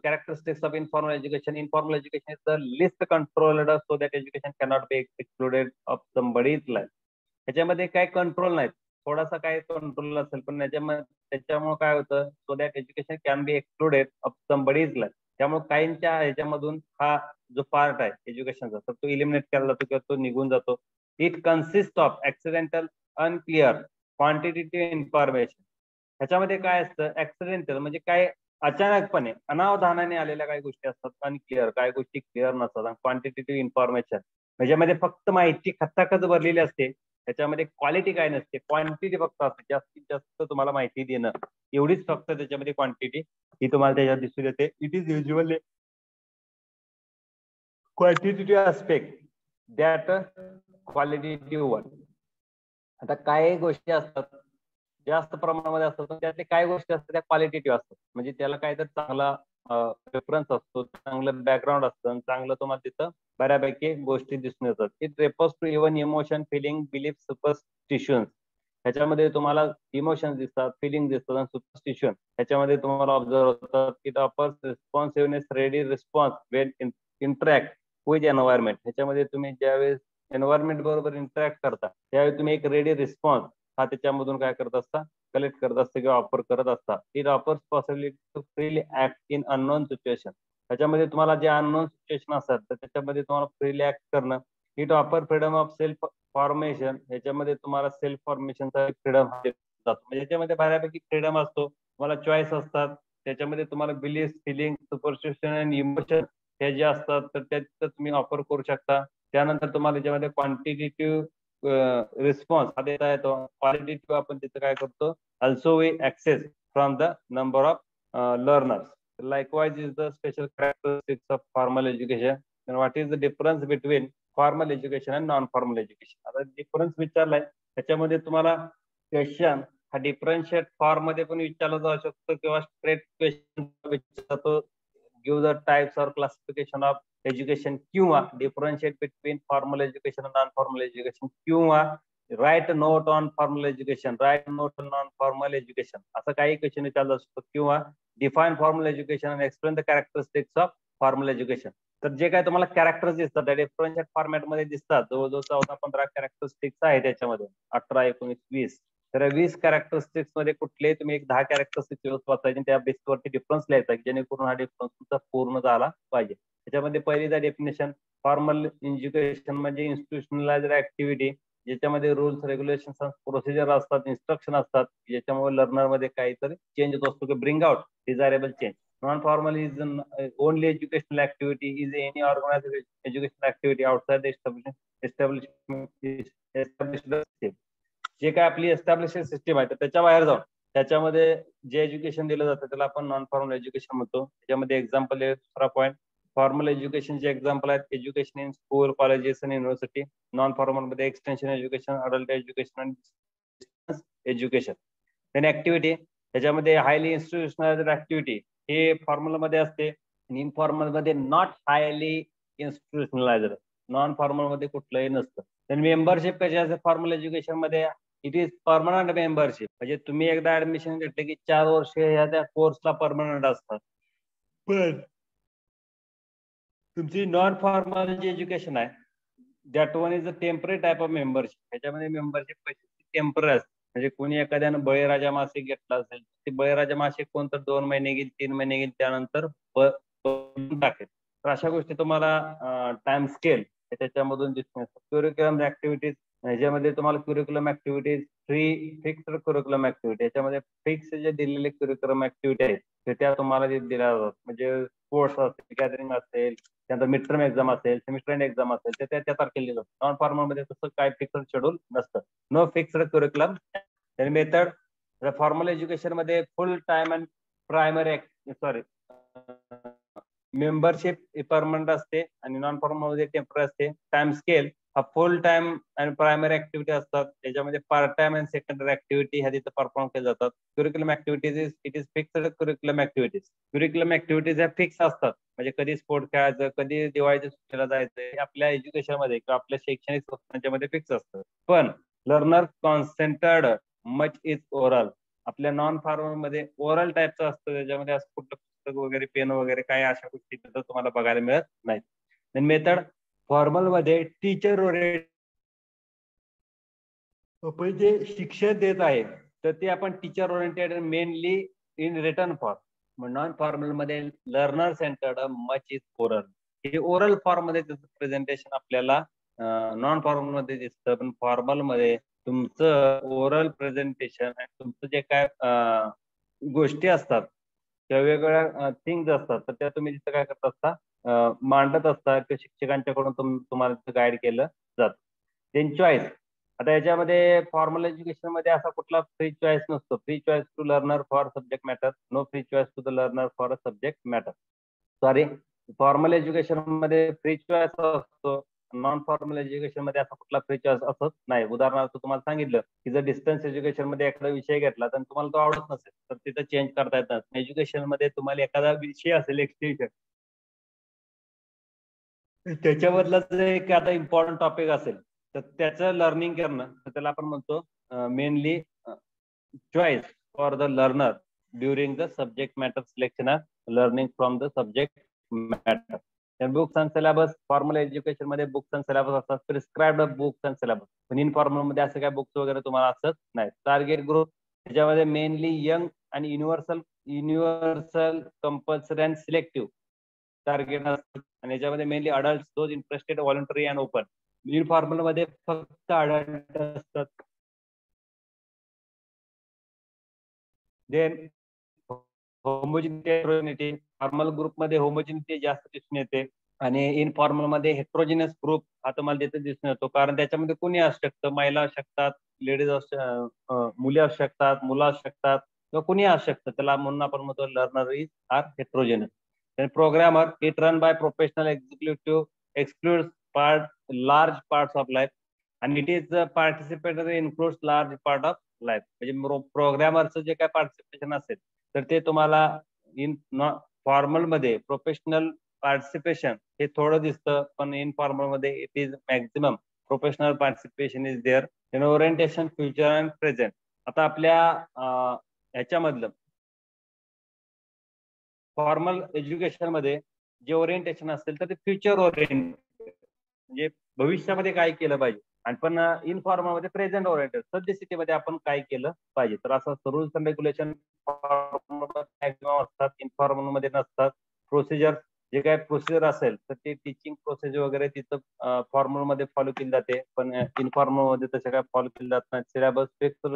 S1: characteristics of informal education? Informal education is the least controlled so that education cannot be excluded of somebody's life. ह्याच्यामध्ये काय कंट्रोल नाही, थोडासा काय कंट्रोल असेल पण त्याच्यामुळे काय होतं so that education can be excluded of somebody's life. त्यामुळे काहींच्या ह्याच्यामधून हा जो पार्ट आहे एज्युकेशनचा तर तो इलिमिनेट केला जातो किंवा तो निघून जातो. It consist of accidental, unclear, quantitative information. ह्याच्यामध्ये काय असतं ऍक्सिडेंटल म्हणजे काय अचानकपणे अनावधानाने आलेल्या काही गोष्टी असतात, अनक्लिअर काही गोष्टी क्लिअर नसतात. क्वांटिटेटिव्ह इन्फॉर्मेशन ह्याच्यामध्ये फक्त माहिती खचाखच भरलेली असते. त्याच्यामध्ये क्वालिटी काय नसते, क्वांटिटी फक्त असते. जास्तीत जास्त तुम्हाला माहिती देणं एवढीच फक्त त्याच्यामध्ये क्वांटिटी ही तुम्हाला त्याच्यात दिसून येते. It is usually quantitative aspect that qualitative one. आता काही गोष्टी असतात जास्त प्रमाणामध्ये असतात पण त्यातले काही गोष्टी असतात त्या क्वालिटेटिव्ह असतात. म्हणजे त्याला काहीतरी चांगला रेफरन्स असतो, चांगलं बॅकग्राऊंड असतं, चांगलं तुम्हाला तिथं बऱ्यापैकी गोष्टी दिसून येतात. It refers to even emotion, feeling, belief, superstitions. ह्याच्यामध्ये तुम्हाला इमोशन्स दिसतात, फिलिंग दिसतात आणि सुपरस्टिशन ह्याच्यामध्ये तुम्हाला ऑब्झर्व होतात. It offers responsiveness, ready response when interact with environment. ह्याच्यामध्ये तुम्ही ज्यावेळेस एन्व्हायरमेंट बरोबर इंटरॅक्ट करता त्यावेळी तुम्ही एक रेडी रिस्पॉन्स हा त्याच्यामधून काय करत असता, कलेक्ट करत असता किंवा ऑफर करत असता. It offers possibility to freely act in unknown situation. त्याच्यामध्ये तुम्हाला जे अननोन सिच्युएशन असतात तर त्याच्यामध्ये तुम्हाला फ्रीली ऍक्ट करणं. It offer freedom of self formation. ह्याच्यामध्ये तुम्हाला सेल्फ फॉर्मेशनचा फ्रीडम जातो. म्हणजे याच्यामध्ये बऱ्यापैकी फ्रीडम असतो, तुम्हाला चॉईस असतात. त्याच्यामध्ये तुम्हाला बिलीफ, फिलिंग, सुपरस्टिशन आणि इमोशन हे जे असतात तर त्यात तुम्ही ऑफर करू शकता. त्यानंतर तुम्हाला त्याच्यामध्ये क्वांटिटेटिव्ह रिस्पॉन्स हा देता येतो. क्वालिटेटिव्ह आपण तिथं काय करतो also we access from the number of learners. Likewise is the special characteristics of formal education. And what is the difference between formal education and non-formal education? आता डिफरन्स विचारलाय त्याच्यामध्ये तुम्हाला क्वेश्चन हा डिफरन्शिएट फॉर्म मध्ये पण विचारला जाऊ शकतो किंवा स्ट्रेट क्वेश्चन विचारतो. गिव्ह द टाइप्स और क्लासिफिकेशन ऑफ एज्युकेशन किंवा डिफरन्शिएट बिटवीन फॉर्मल एज्युकेशन आणि नॉन फॉर्मल एज्युकेशन किंवा write note on formal education, write note on non formal education असं काही क्वेश्चन विचारलं असतो. किंवा डिफाईन फॉर्मल एज्युकेशन आणि explain the characteristics of formal education. तर जे काय तुम्हाला कॅरेक्टर्स दिसतात त्या डिफरन्शिएट फॉर्मॅट मध्ये दिसतात. जवळजवळ 14-15 कॅरेक्टरिस्टिक्स आहे त्याच्यामध्ये, 18, 19, 20. तर 20 कॅरेक्टरिस्टिक्स मध्ये कुठले तुम्ही एक 10 कॅरेक्टरिस्टिक्स वाचायचे त्या बेसवरती डिफरन्स लिहायचा जेणेकरून हा डिफरन्स तुमचा पूर्ण झाला पाहिजे. त्याच्यामध्ये पहिलीचा डेफिनेशन फॉर्मल एज्युकेशन म्हणजे इन्स्टिट्यूशनलाइज्ड ऍक्टिव्हिटी ज्याच्यामध्ये रूल्स, रेग्युलेशन, प्रोसिजर असतात, इन्स्ट्रक्शन असतात ज्याच्यामुळे लर्नर मध्ये काहीतरी चेंज होत असतो की bring out desirable change. Non formal is only educational activity is any organized educational activity outside the established जे काय आपली एस्टॅब्लिश सिस्टीम आहे तर त्याच्या बाहेर जाऊन त्याच्यामध्ये जे एज्युकेशन दिलं जातं त्याला आपण नॉन फॉर्मल एज्युकेशन म्हणतो. त्याच्यामध्ये एक्झाम्पल आहे दुसरा पॉईंट. फॉर्मल एज्युकेशनचे एक्झाम्पल आहेत एज्युकेशन इन स्कूल, कॉलेजेस आणि युनिव्हर्सिटी. नॉन फॉर्मल मध्ये एक्सटेन्शन एज्युकेशन, अडल्ट एज्युकेशन आणि एज्युकेशन. देन ऍक्टिव्हिटी, त्याच्यामध्ये हायली इन्स्टिट्यूशनल ऍक्टिव्हिटी हे फॉर्मल मध्ये असते आणि इनफॉर्मल मध्ये नॉट हायली इन्स्टिट्यूशनलाइज्ड, नॉन फॉर्मल मध्ये कुठलंही नसतं. तर मेंबरशिप कशी असते फॉर्मल एज्युकेशन मध्ये, इट इज परमनंट मेंबरशिप. म्हणजे तुम्ही एकदा ऍडमिशन घेतले की 4 वर्ष या त्या कोर्सला परमनंट असतात. पण तुमची नॉन फॉर्मल जे एज्युकेशन आहे that one is a temporary type of membership. ह्याच्यामध्ये मेंबरशिप कशी टेम्पररी असते. म्हणजे कोणी एखाद्यानं बळीराजा मासिक घेतला असेल ते बळीराजा मासिक कोणतं 2 महिने घेईल, 3 महिने घेईल, त्यानंतर टाकेल. तर अशा गोष्टी तुम्हाला टाइम स्केल त्याच्यामधून दिसून येतात. क्युरिक्युलम ऍक्टिव्हिटीज, ह्याच्यामध्ये तुम्हाला curriculum activities fixed curriculum activity, याच्यामध्ये फिक्स जे दिलेले क्युरिक्युलम ऍक्टिव्हिटी आहेत ते त्या तुम्हाला दिल्या जातात. म्हणजे स्पोर्ट्स असेल, गॅदरिंग असेल, त्यानंतर मिड टर्म एक्झाम असेल, सेमिस्टर एंड एक्झाम असेल, ते त्या तारखेला दिलं. नॉन फॉर्मल मध्ये तसं काय फिक्स्ड शेड्यूल नसतं. No fixed curriculum method. Formal education मध्ये full time and primary membership permanent असते आणि नॉन फॉर्मल मध्ये टेम्पररी असते. टाइम स्केल हा फुल टाइम आणि प्रायमरी ऍक्टिव्हिटी असतात. त्याच्यामध्ये पार्ट टाइम आणि सेकंडरी ऍक्टिव्हिटी ह्या तिथे परफॉर्म केल्या जातात. Curriculum activities it is fixed curriculum activities. Curriculum activities ह्या फिक्स असतात. म्हणजे कधी स्पोर्ट खेळायचं, कधी दिवाळीच्या सुट्टीला जायचं, आपल्या एज्युकेशन मध्ये किंवा आपल्या शैक्षणिक संस्थांच्यामध्ये फिक्स असतं. पण लर्नर कॉन्सेंट्रेड मच इज ओरल. आपल्या नॉन फॉर्मल मध्ये ओरल टाईपचं असतं. त्याच्यामध्ये असं कुठलं पुस्तक वगैरे, पेन वगैरे काय अशा गोष्टी तुम्हाला बघायला मिळत नाहीत. मेथड फॉर्मल मध्ये टीचर ओरिएंटेड, आपण जे शिक्षण देत आहे तर ते आपण teacher oriented mainly in written form. Non formal मध्ये learner centred much is oral. हे ओरल फॉर्म मध्ये त्याचं प्रेझेंटेशन आपल्याला नॉन फॉर्मल मध्ये दिसतं. पण फॉर्मल मध्ये तुमचं ओरल प्रेझेंटेशन आणि तुमचं जे काय गोष्टी असतात त्या वेगवेगळ्या थिंग्स असतात तर त्या तुम्ही तिथं काय करत असता, मांडत असता किंवा शिक्षकांच्याकडून तुम्हाला गाईड केलं जातं. Then choice. आता याच्यामध्ये फॉर्मल एज्युकेशन मध्ये असा कुठला फ्री चॉईस नसतो. Free choice to learner for subject matter, no free choice to the learner for a subject matter. Sorry, formal education मध्ये फ्री चॉईस असतो, नॉन फॉर्मल एज्युकेशन मध्ये असा कुठला फ्री चॉईस असत नाही. उदाहरणार्थ तुम्हाला सांगितलं की जर डिस्टन्स एज्युकेशन मध्ये एखादा विषय घेतला तर तुम्हाला तो आवडत नसेल तर तिथं चेंज करता येतात. एज्युकेशन मध्ये तुम्हाला एखादा विषय असेल एक्सटेन्शन, त्याच्यामधला जर एक आता इम्पॉर्टंट टॉपिक असेल तर त्याचं लर्निंग करणं तर त्याला आपण म्हणतो mainly choice for the learner during the subject matter selection of learning from the subject matter. Books and syllabus, formal education मध्ये बुक्स अँड सिलेबस असतात, प्रिस्क्राइब्ड बुक्स अँड सिलेबस. पण इनफॉर्मल मध्ये असं काय बुक्स वगैरे तुम्हाला असत नाही. टार्गेट ग्रुप, त्याच्यामध्ये मेनली यंग आणि universal compulsory and selective target असतात. आणि याच्यामध्ये mainly adult, those interested, voluntary and open. Informal मध्ये फक्त अडल्ट असतात. देन होमोजिनिटी, फॉर्मल ग्रुप मध्ये होमोजिनिटी जास्त दिसून येते आणि इनफॉर्मल मध्ये हेट्रोजिनस ग्रुप हा तुम्हाला तिथे दिसून येतो. कारण त्याच्यामध्ये कोणी असू शकतं, महिला असू शकतात, लेडीज मुली असू शकतात, मुलं असू शकतात किंवा कोणी असू शकतं. त्याला म्हणून आपण म्हणतो learner is are heterogeneous. Programmer, it run by professional executive, excludes large parts of life and it is participatory includes large part of life. म्हणजे प्रोग्रामरचं जे काय पार्टिसिपेशन असेल तर ते तुम्हाला इन फॉर्मल मध्ये प्रोफेशनल पार्टिसिपेशन हे थोडं दिसतं, पण इनफॉर्मल मध्ये it is maximum professional participation is there. Orientation future and present. आता आपल्या ह्याच्यामधलं फॉर्मल एज्युकेशन मध्ये जे ओरिएंटेशन असेल तर ते फ्युचर ओरिएंटेड, म्हणजे भविष्यामध्ये काय केलं पाहिजे. आणि पण इनफॉर्मल मध्ये प्रेझेंट ओरिएंटेड, सद्यस्थितीमध्ये आपण काय केलं पाहिजे. तर असं रूल्स अँड रेग्युलेशन असतात, इनफॉर्मल मध्ये नसतात. प्रोसिजर, जे काय प्रोसिजर असेल तर ते टीचिंग प्रोसिजर वगैरे तिथं फॉर्मल मध्ये फॉलो केली जाते, पण इनफॉर्मल मध्ये तसं काय फॉलो केलं जात नाही. Syllabus fix,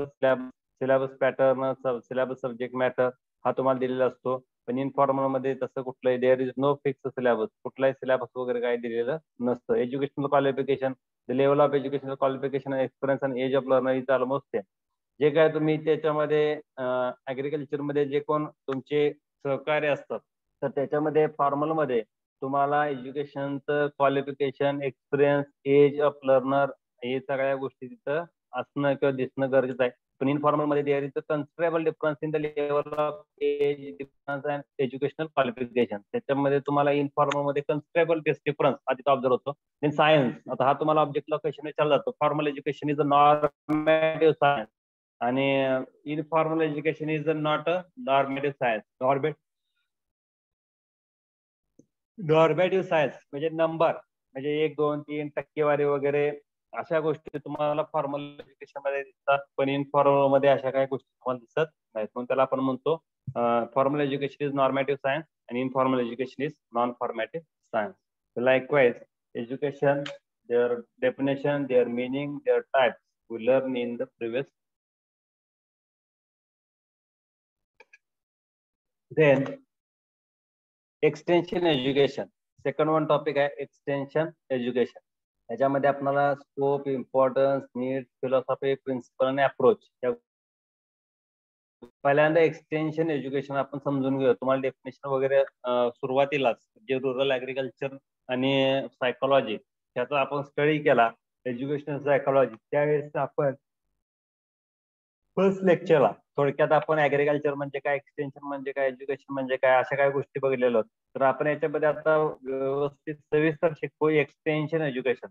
S1: syllabus pattern, syllabus subject matter हा तुम्हाला दिलेला असतो. पण इनफॉर्मल मध्ये तसं कुठलंही there is no fix syllabus, कुठलाही सिलेबस वगैरे काही दिलेलं नसतं. Educational qualification, the level of educational qualification, experience आणि age of learner is almost same. जे काय तुम्ही त्याच्यामध्ये ऍग्रिकल्चर मध्ये जे कोण तुमचे सहकार्य असतात, तर त्याच्यामध्ये फॉर्मल मध्ये तुम्हाला एज्युकेशनचं qualification, experience, age of learner हे सगळ्या गोष्टी तिथं असणं किंवा दिसणं गरजेचं आहे. पण इनफॉर्मल मध्ये there is a considerable difference in the level of age difference and educational qualification. त्याच्यामध्ये तुम्हाला इनफॉर्मल मध्ये कन्सिडरेबल डिफरन्स आधी ऑब्झर्व होतो. देन सायन्स, आता हा तुम्हाला ऑब्जेक्टला क्वेश्चन विचारला जातो. Formal education is a normative science आणि informal education is not a normative science. Normative science म्हणजे नंबर, म्हणजे 1, 2, 3 टक्केवारी वगैरे अशा गोष्टी तुम्हाला फॉर्मल एज्युकेशन मध्ये दिसतात, पण इनफॉर्मल मध्ये अशा काही गोष्टी तुम्हाला दिसत नाहीत. म्हणून त्याला आपण म्हणतो formal education is normative science आणि informal education is non formative science. Likewise education, their definition, their meaning, their types we learn in the previous. Then extension education, second one topic आहे एक्सटेन्शन एज्युकेशन. याच्यामध्ये आपल्याला scope, importance, need, philosophy, principle आणि approach. पहिल्यांदा extension education आपण समजून घेऊ. तुम्हाला definition वगैरे सुरुवातीलाच जे रुरल ऍग्रिकल्चर आणि सायकोलॉजी त्याचा आपण स्टडी केला, एज्युकेशनल सायकोलॉजी, त्यावेळेस आपण फर्स्ट लेक्चरला थोडक्यात आपण ऍग्रिकल्चर म्हणजे काय, एक्सटेन्शन म्हणजे काय, एज्युकेशन म्हणजे काय, अशा काही गोष्टी बघितलेल्या होत्या. तर आपण याच्यामध्ये आता व्यवस्थित सविस्तर शिकू एक्सटेन्शन एज्युकेशन.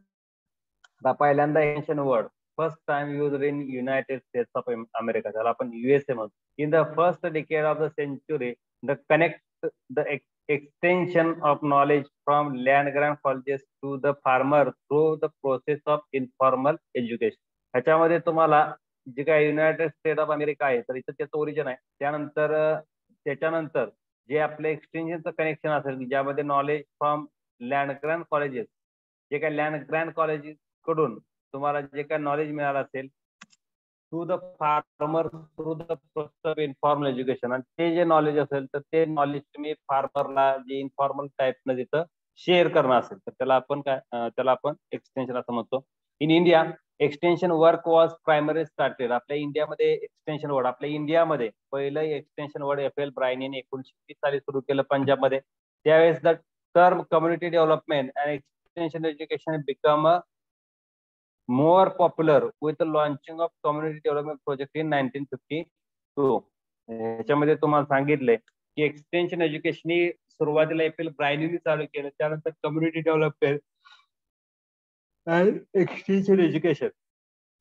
S1: आता पहिल्यांदा extension word first time use in United States of America, त्याला आपण USA म्हणतो. In the first decade of the century the connect the extension of knowledge from land grant colleges to the farmer through the process of informal education. ह्याच्यामध्ये तुम्हाला जे काय United state of America आहे, तर इथं त्याचं origin आहे. त्याच्यानंतर जे आपलं एक्सटेन्शनचं कनेक्शन असेल, ज्यामध्ये knowledge from land grand colleges, जे काय लँड ग्रँड कॉलेजेस कडून तुम्हाला जे काय नॉलेज मिळालं असेल to the farmer through the process of informal education, आणि ते जे नॉलेज असेल तर ते नॉलेज तुम्ही फार्मरला जे इन्फॉर्मल टाईपनं तिथं शेअर करणं असेल तर त्याला आपण एक्सटेन्शन असं म्हणतो. In India extension work was primary started. आपल्या इंडियामध्ये एक्सटेन्शन वर्ड, आपल्या इंडियामध्ये पहिलं एक्सटेन्शन वर्ड FL ब्रायन यांनी 1920 साली सुरू केलं पंजाबमध्ये. त्यावेळेस the term community development and extension education become a more popular with the launching of community development project in 1952. ह्याच्यामध्ये तुम्हाला सांगितलंय की एक्सटेन्शन एज्युकेशन ही सुरुवातीला FL ब्रायन यांनी चालू केलं, त्यानंतर कम्युनिटी डेव्हलपमेंट आणि एक्सटेन्शन एज्युकेशन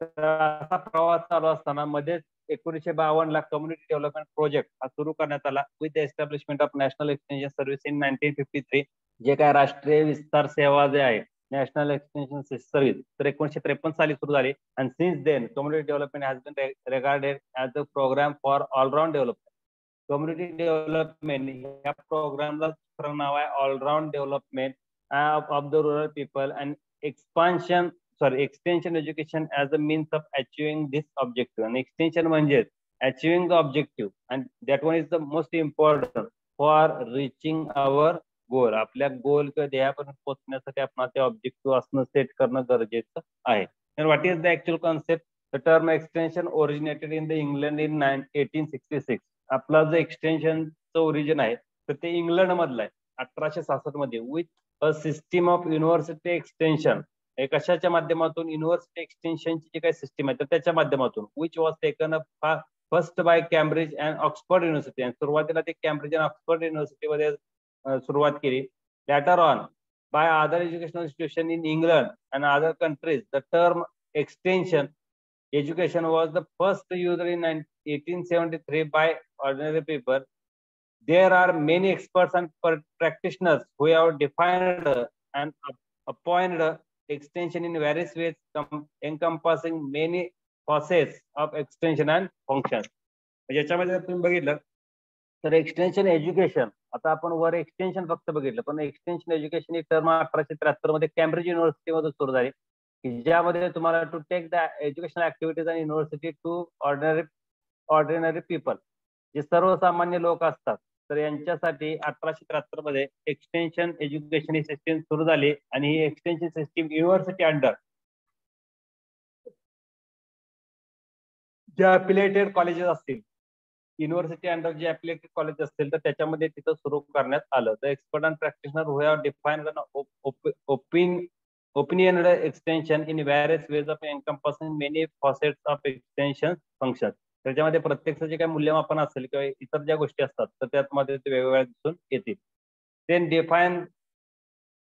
S1: असा प्रवास चालू असताना मध्येच 1952 ला कम्युनिटी डेव्हलपमेंट प्रोजेक्ट हा सुरू करण्यात आला with the establishment of national extension service in 1953. जे काय राष्ट्रीय विस्तार सेवा जे आहे, नॅशनल एक्सटेन्शन सर्व्हिस, तर 1953 साली सुरू झाली. And since then community development has been regarded as a program for all round development. Community development या प्रोग्रामला खरं नाव आहे all round development of the rural people and extension education as a means of achieving this objective. आणि extension म्हणजे achieving the objective and that one is the most important for reaching our goal. आपल्या goal किंवा ध्येयापर्यंत पोहोचण्यासाठी आपण ते objective असणं set करणं गरजेचं आहे. What is the actual concept? The term extension originated in the England in 1866. आपला जो एक्सटेन्शनचं ओरिजिन आहे तर ते इंग्लंड मधलं आहे 1866 मध्ये, with a system of university extension. कशाच्या माध्यमातून? युनिव्हर्सिटी एक्सटेन्शनची जी काही सिस्टीम आहे तर त्याच्या माध्यमातून, which was taken up first by Cambridge and Oxford university. आणि सुरुवातीला ते कॅम्ब्रिज आणि ऑक्सफर्ड युनिव्हर्सिटीमध्ये सुरुवात केली. Later on by other educational institution in England and other countries. The term extension education was the first used in 1873 by ordinary people. There are many experts and practitioners who have defined and appointed extension in various ways, encompassing many facets of extension and functions. याच्यामध्ये तुम्ही बघितलं तर extension education, आता आपण वर extension फक्त बघितलं, पण एक्सटेन्शन एज्युकेशन ही टर्म 1873 मध्ये कॅम्ब्रिज युनिव्हर्सिटीमध्ये सुरू झाली, ज्यामध्ये तुम्हाला to take the educational activities आणि युनिव्हर्सिटी टू ऑर्डिनरी पीपल, जे सर्वसामान्य लोक असतात तर यांच्यासाठी 1873 मध्ये एक्सटेन्शन एज्युकेशन ही सिस्टीम सुरू झाली आणि ही एक्सटेन्शन सिस्टीम युनिव्हर्सिटी अंडर जे अफिलिएटेड कॉलेजेस असतील, युनिव्हर्सिटी अंडर जे अफिलिएटेड कॉलेज असतील तर त्याच्यामध्ये तिथं सुरू करण्यात आलं. The expert and practitioner who have defined opinioned extension in various ways of encompassing many facets of extension function. त्याच्यामध्ये प्रत्यक्ष जे काही मूल्यमापन असेल किंवा इतर ज्या गोष्टी असतात तर त्यामध्ये ते वेगवेगळ्या दिसून येतील. Then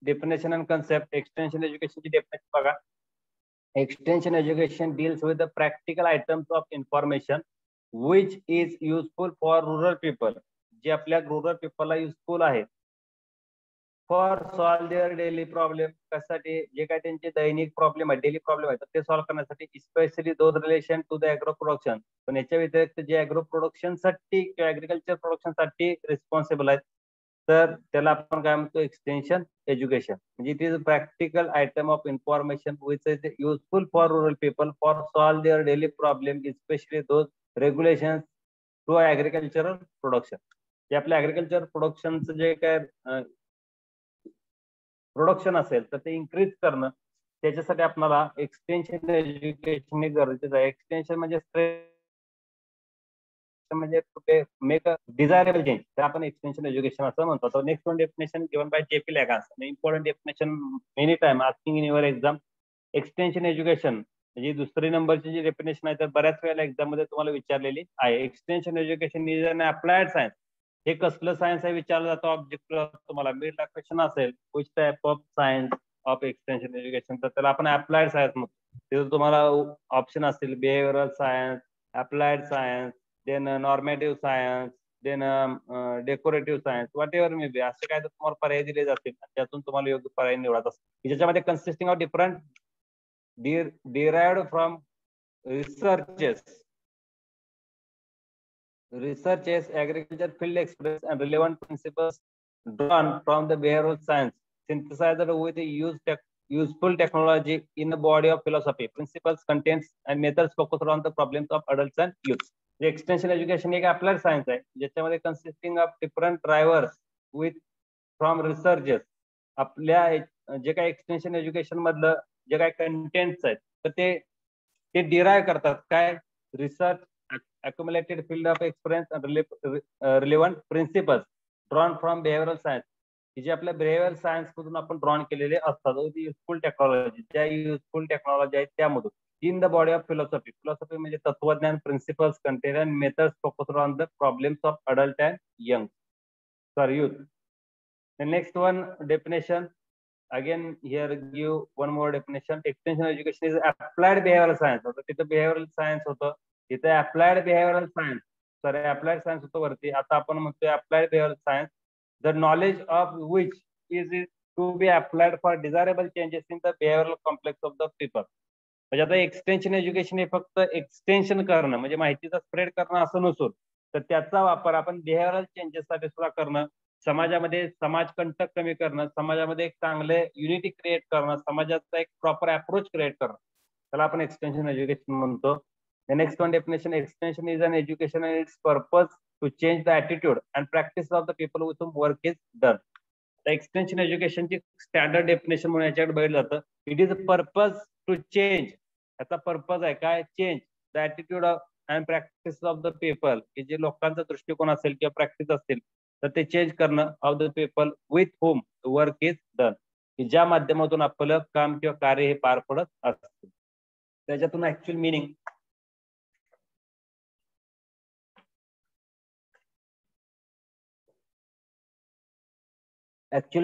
S1: definition and concept. Extension education ची डेफिनेशन बघा. Extension education deals with the practical items of information which is useful for rural people. जे आपल्या rural people ला युजफुल आहे. For solve their daily problem, कशासाठी जे काही त्यांचे दैनिक प्रॉब्लेम आहे, डेली प्रॉब्लेम आहे ते सॉल्व्ह करण्यासाठी, specially those relation to the agro production. पण याच्या व्यतिरिक्त जे ऍग्रो प्रोडक्शन साठी किंवा ऍग्रिकल्चर प्रोडक्शन साठी रिस्पॉन्सिबल आहेत तर त्याला आपण काय म्हणतो, एक्सटेन्शन एज्युकेशन. म्हणजे it is practical item of information which is useful for rural people for solve their daily problem, specially those regulation to agricultural production. जे आपल्या ऍग्रिकल्चर प्रोडक्शनचं जे काय प्रोडक्शन असेल तर ते इन्क्रीज करणं, त्याच्यासाठी आपल्याला एक्सटेन्शन एज्युकेशन गरजेचं आहे. एक्सटेन्शन म्हणजे मेक अ डिझायरेबल चेंज, तर आपण एक्सटेन्शन एज्युकेशन असं म्हणतो. तर next one definition given by JP Leagans, important definition many time asking in your exam. Extension education म्हणजे दुसरी नंबरची जी डेफिनेशन आहे तर बऱ्याच वेळेला एक्झाम मध्ये तुम्हाला विचारलेली आहे. Extension education is an applied science. हे कसलं सायन्स आहे विचारलं जातो ऑब्जेक्ट तुम्हाला. मिड क्वेश्चन असेल which type of science of extension education, तर त्याला आपण अप्लाइड सायन्स म्हणतो. तिथं तुम्हाला ऑप्शन असतील behavioural science, applied science, then normative science, then decorative science, whatever may be, असे काय तर तुम्हाला पर्याय दिले जातील त्यातून तुम्हाला योग्य पर्याय निवडत असतो. ज्याच्यामध्ये consisting of different derived from researches, agriculture field experience and relevant principles drawn from the behavioral science, synthesized with the useful technology in the body of philosophy. Principles, contents and methods focused on the problems of adults and youth. The extension education एक applied science आहे ज्याच्यामध्ये consisting of different drivers with from researches. आपल्या जे काही extension education मधलं जे काही contents आहेत तर ते डिराईव्ह करतात काय, research, accumulated field of experience and relevant principles drawn from behavioral science. जे आपल्या बिहेवियरल सायन्स मधून आपण ड्रॉन केलेले असतात. युजफुल टेक्नॉलॉजी, ज्या युजफुल टेक्नॉलॉजी आहेत त्यामधून. In the body of philosophy, philosophy म्हणजे तत्वज्ञान, principles, content and methods focused on the problems of adult and youth. The next one definition, again here give one more definition. Extension education is applied behavioral science. होतं तिथं behavioral science होतं, इथे applied behavioral science, sorry applied science होतं वरती. आता आपण म्हणतोय applied behavioral science, the knowledge of which is to be applied for desirable changes in the behavioral complex of the people. म्हणजे आता एक्सटेन्शन एज्युकेशन हे फक्त एक्सटेन्शन करणं म्हणजे माहितीचा स्प्रेड करणं असं नसून तर त्याचा वापर आपण बिहेवियरल चेंजेस साठी सुद्धा करणं, समाजामध्ये समाज कंटक कमी करणं, समाजामध्ये एक चांगले युनिटी क्रिएट करणं, समाजाचा एक प्रॉपर अप्रोच क्रिएट करणं, त्याला आपण एक्सटेन्शन एज्युकेशन म्हणतो. Next one definition, extension is an education and its purpose to change the attitude and practice of the people with whom work is done. Extension एज्युकेशनची standard definition म्हणून याच्याकडे बघितलं जातं. It is a purpose to change, याचा purpose आहे काय, change the attitude of and practice of the people, की जे लोकांचा दृष्टिकोन असेल किंवा प्रॅक्टिस असतील तर ते चेंज करणं of the people with home work is done, की ज्या माध्यमातून आपलं काम किंवा कार्य हे पार पडत असतं. त्याच्यातून ऍक्च्युअल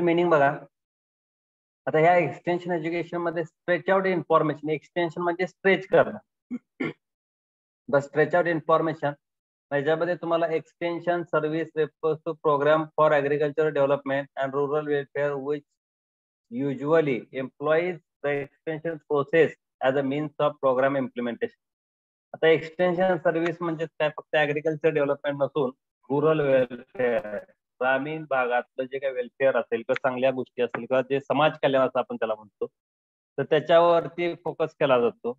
S1: मिनिंग बघा. आता ह्या एक्सटेन्शन एज्युकेशन मध्ये स्ट्रेच आउट इन्फॉर्मेशन, एक्सटेन्शन म्हणजे स्ट्रेच करणं, द स्ट्रेच आउट इन्फॉर्मेशन. याच्यामध्ये तुम्हाला extension service refers to programme for agriculture development and rural welfare which usually employs the extension process as a means of programme implementation. आता extension service म्हणजे काय, फक्त agriculture development नसून rural welfare, ग्रामीण भागातलं जे काही वेलफेअर असेल किंवा चांगल्या गोष्टी असेल किंवा जे समाज कल्याण असं आपण त्याला म्हणतो तर त्याच्यावरती फोकस केला जातो.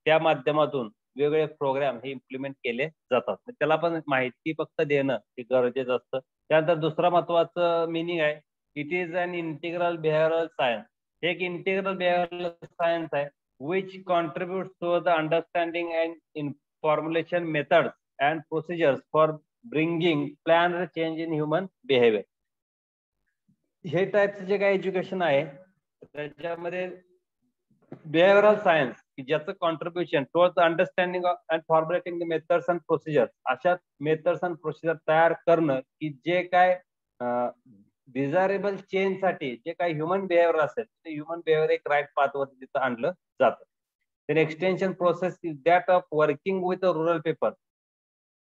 S1: त्या माध्यमातून वेगवेगळे प्रोग्राम हे इम्प्लिमेंट केले जातात. त्याला पण माहिती फक्त देणं हे गरजेचं असतं. त्यानंतर दुसरा महत्वाचं मिनिंग आहे, it is an integral behavioural science. हे एक इंटिग्रल बिहेवियरल सायन्स आहे which contributes to the understanding and in formulation methods and procedures for bringing planned change in human behavior. हे टाईपचं जे काही एज्युकेशन आहे त्याच्यामध्ये बिहेवियरल सायन्स ज्याचं contribution towards understanding and formulating the methods and procedure, अशा methods and procedure तयार करणं की जे काय डिझायरेबल चेंज साठी जे काही ह्युमन बिहेवियर असेल ते ह्युमन बिहेवियर एक राईट पाथवर तिथं आणलं जातं. then extension process is that of working with a rural people.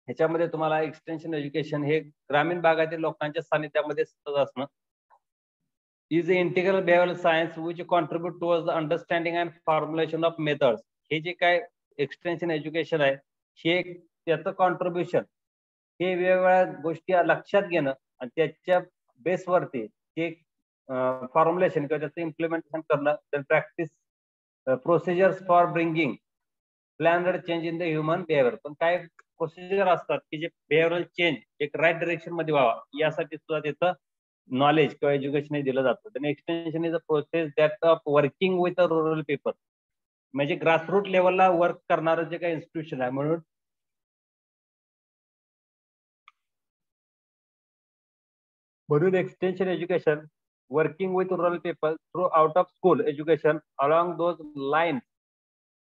S1: ह्याच्यामध्ये तुम्हाला एक्सटेन्शन एज्युकेशन हे ग्रामीण भागातील लोकांच्या सानिध्यामध्ये सतत असणं is the integral behavioral science which contribute towards the understanding and formulation of methods. हे जे काय एक्सटेन्शन एज्युकेशन आहे हे त्याचं कॉन्ट्रीब्युशन हे वेगवेगळ्या गोष्टी लक्षात घेणं आणि त्याच्या बेसवरती ते फॉर्म्युलेशन किंवा त्याचं इम्प्लिमेंटेशन करणं, तर practice procedures for bringing प्लॅनड change in the human behaviour. पण काय प्रोसिजर असतात की जे बिहेवियरल चेंज एक राईट डिरेक्शन मध्ये व्हावा यासाठी सुद्धा त्याचं नॉलेज किंवा एज्युकेशन दिलं जातं. then extension is a process that of working with a rural people, म्हणजे ग्रासरूट लेवलला वर्क करणारं जे काही इन्स्टिट्यूशन आहे. म्हणून extension education working with rural people through out of school education along those lines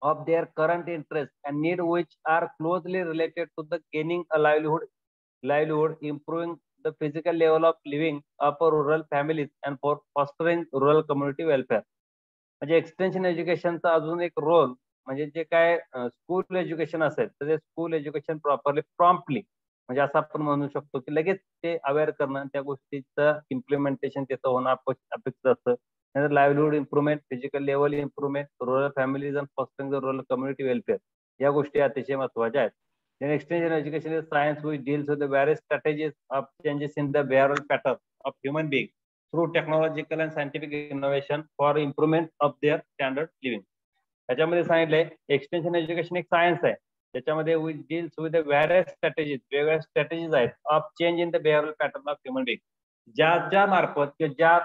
S1: of their current interests and need which are closely related to the gaining a livelihood, improving the physical level of living of rural families and for fostering rural community welfare. म्हणजे extension एज्युकेशनचा अजून एक role म्हणजे जे काय school education असेल तर ते school education properly promptly म्हणजे असं आपण म्हणू शकतो की लगेच ते अवेअर करणं, त्या गोष्टीचं इम्प्लिमेंटेशन त्याचं होणं अपेक्षित असतं. Livelihood improvement, physical level improvement, rural families and fostering the rural community welfare, या गोष्टी अतिशय महत्वाच्या आहेत. Then extension education is science which deals with the various strategies of changes in the behavioral pattern of human beings through technological and scientific innovation for improvement of their standard living. त्याच्यामध्ये सांगितलंय extension education एक science आहे त्याच्यामध्ये which deals with the various strategies, वेगवेगळ्या strategies आहेत of change in the behavioural pattern of human being, ज्या मार्फत किंवा ज्या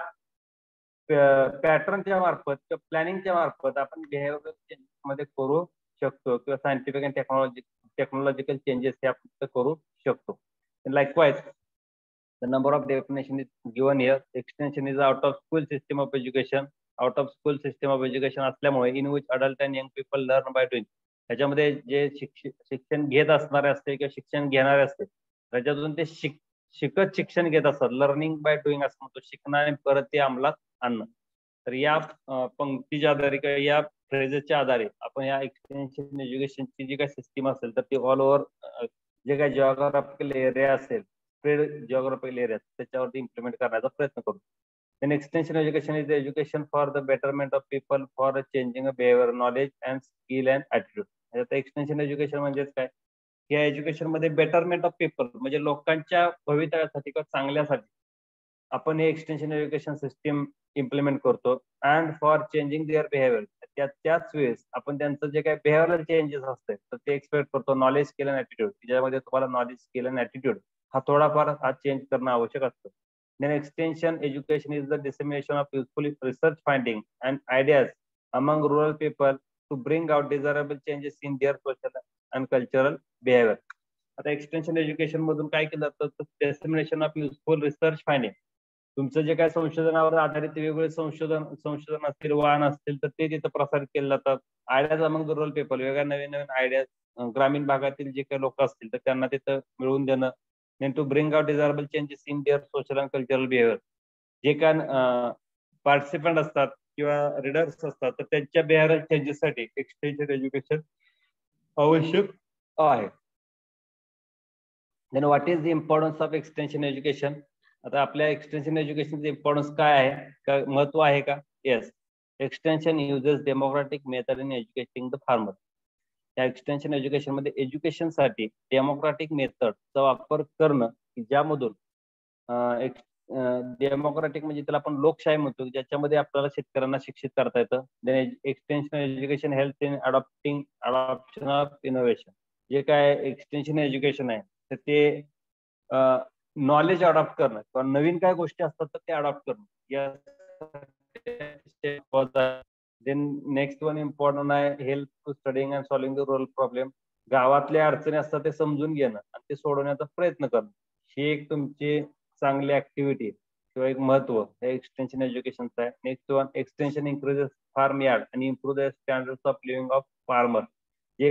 S1: पॅटर्नच्या मार्फत किंवा प्लॅनिंगच्या मार्फत आपण बिहेवियरल चेंज मध्ये करू शकतो किंवा सायंटिफिक अँड टेक्नॉलॉजिकल चेंजेस हे आपण करू शकतो. Likewise, the number of definition is given here. Extension is out of school system of education. Out of school system of education असल्यामुळे in which adult and young people learn by doing. त्याच्यामध्ये जे शिक्षण घेत असणारे असते किंवा शिक्षण घेणारे असते त्याच्यातून ते शिकत शिक्षण घेत असतात. लर्निंग बाय डुईंग असं म्हणतो, शिकणं आणि परत ते अंमलात आणणं. तर या पंक्तीच्या आधारे किंवा या फ्रेजेसच्या आधारे आपण या एक्सटेन्शन एज्युकेशनची जी काही सिस्टीम असेल तर ती ऑल ओव्हर जे काही जिओग्राफिकल एरिया असेल, स्प्रेड जिओग्राफिकल एरिया त्याच्यावरती इम्प्लिमेंट करण्याचा प्रयत्न करू. Then extension education is the education for the betterment of people for changing a behavior, knowledge and skill and attitude. आता एक्सटेन्शन एज्युकेशन म्हणजेच काय, या एज्युकेशन मध्ये बेटरमेंट ऑफ पीपल म्हणजे लोकांच्या भवितव्यासाठी किंवा चांगल्यासाठी आपण हे एक्सटेन्शन एज्युकेशन सिस्टीम इम्प्लिमेंट करतो. And for changing their behaviour, त्याच वेळेस आपण त्यांचं जे काही बिहेवियरल चेंजेस असते तर ते एक्सपेक्ट करतो. नॉलेज, स्किल अँड ऍटिट्यूड, ज्यामध्ये तुम्हाला नॉलेज, स्किल अँड ऍटिट्यूड हा थोडाफार चेंज करणं आवश्यक असतं. Then extension education is the dissemination of useful research findings and ideas among rural people to bring out desirable changes in their social and cultural behavior. आता extension education मधून काय केलं जातं, dissemination of useful research finding, तुमचं जे काय संशोधनावर आधारित वेगवेगळे संशोधन असतील, वाहन असतील तर ते तिथं प्रसारित केले जातात. आयडियाज अमंग रुरल पीपल, वेगळ्या नवीन आयडियाज ग्रामीण भागातील जे काही लोक असतील तर त्यांना तिथं मिळवून देणं. then to bring out desirable changes in their social and cultural behavior, जे काय पार्टिसिपंट असतात किंवा रीडर्स असतात तर त्यांच्या बिहेवियरल चेंजेस साठी एक्सटेन्शन एज्युकेशन आवश्यक आहे. then what is the importance of extension education? आता आपल्या एक्सटेन्शन एज्युकेशनचं इम्पॉर्टन्स काय आहे, काय महत्व आहे का? Yes, extension uses democratic method in educating the farmer. या एक्सटेन्शन एज्युकेशन मध्ये एज्युकेशन साठी डेमोक्रेटिक मेथडचा वापर करणं ज्यामधून डेमोक्रेटिक म्हणजे त्याला आपण लोकशाही म्हणतो, ज्याच्यामध्ये आपल्याला शेतकऱ्यांना शिक्षित करता येतं. Then extension education help in adoption of innovation. जे काय एक्सटेन्शन एज्युकेशन आहे तर ते नॉलेज अडॉप्ट करणं किंवा नवीन काय गोष्टी असतात तर ते अडॉप्ट करणं. देन नेक्स्ट वन इम्पॉर्टंट आहे help to studying and solving the rural problem. गावातल्या अडचणी असतात ते समजून घेणं आणि ते सोडवण्याचा प्रयत्न करणं, ही एक तुमची चांगली ऍक्टिव्हिटी किंवा एक महत्व एक्सटेन्शन एज्युकेशनचं आहे. Next one extension increases farm yard आणि improve the standards of living of farmer. जे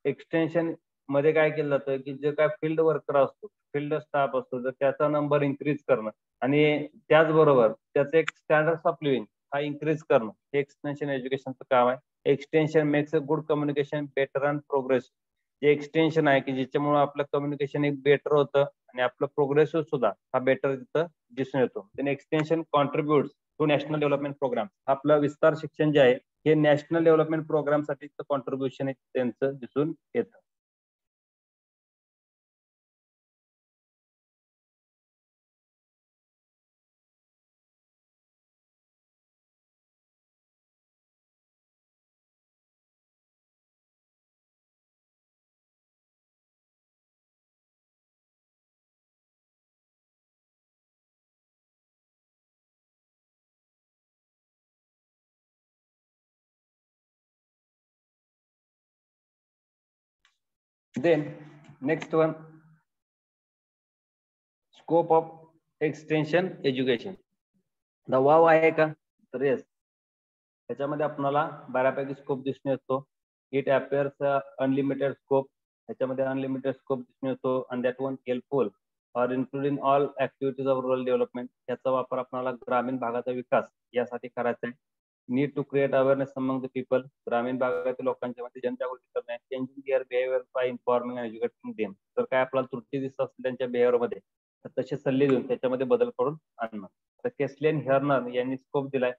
S1: एक्सटेन्शन मध्ये काय केलं जातं की जे काय फील्ड वर्कर असतो, फील्ड स्टाफ असतो, तर त्याचा नंबर इन्क्रीज करणं आणि त्याचबरोबर त्याचं एक स्टँडर्ड्स ऑफ लिव्हिंग हा इन्क्रीज करणं, हे एक्सटेन्शन एज्युकेशनचं काम आहे. Extension makes a good communication better and progress. जे एक्सटेन्शन आहे की ज्याच्यामुळे आपलं कम्युनिकेशन एक बेटर होतं आणि आपलं प्रोग्रेस सुद्धा हा बेटर तिथं दिसून येतो. then extension contributes to national development program. आपलं विस्तार शिक्षण जे आहे हे नॅशनल डेव्हलपमेंट प्रोग्राम साठी कॉन्ट्रीब्युशन त्यांचं दिसून येतं. Then next one, scope of extension education. वाव आहे का? तर येस, त्याच्यामध्ये आपल्याला बऱ्यापैकी स्कोप दिसून येतो. It appears unlimited scope. त्याच्यामध्ये अनलिमिटेड स्कोप दिसून येतो आणि that one helpful or including all activities of rural development. याचा वापर आपल्याला ग्रामीण भागाचा विकास यासाठी करायचा आहे. Need to create awareness among the people. ग्रामीण भागातील लोकांच्या मध्ये जनजागृती करणे. Changing their behaviour by informing and educating them. तर काय आपल्याला त्रुटी दिसत असतील त्यांच्या बिहेवियर मध्ये तर तसे सल्ले देऊन त्याच्यामध्ये बदल करून आणणं. तर केस्लियन हर्नर यांनी स्कोप दिलाय.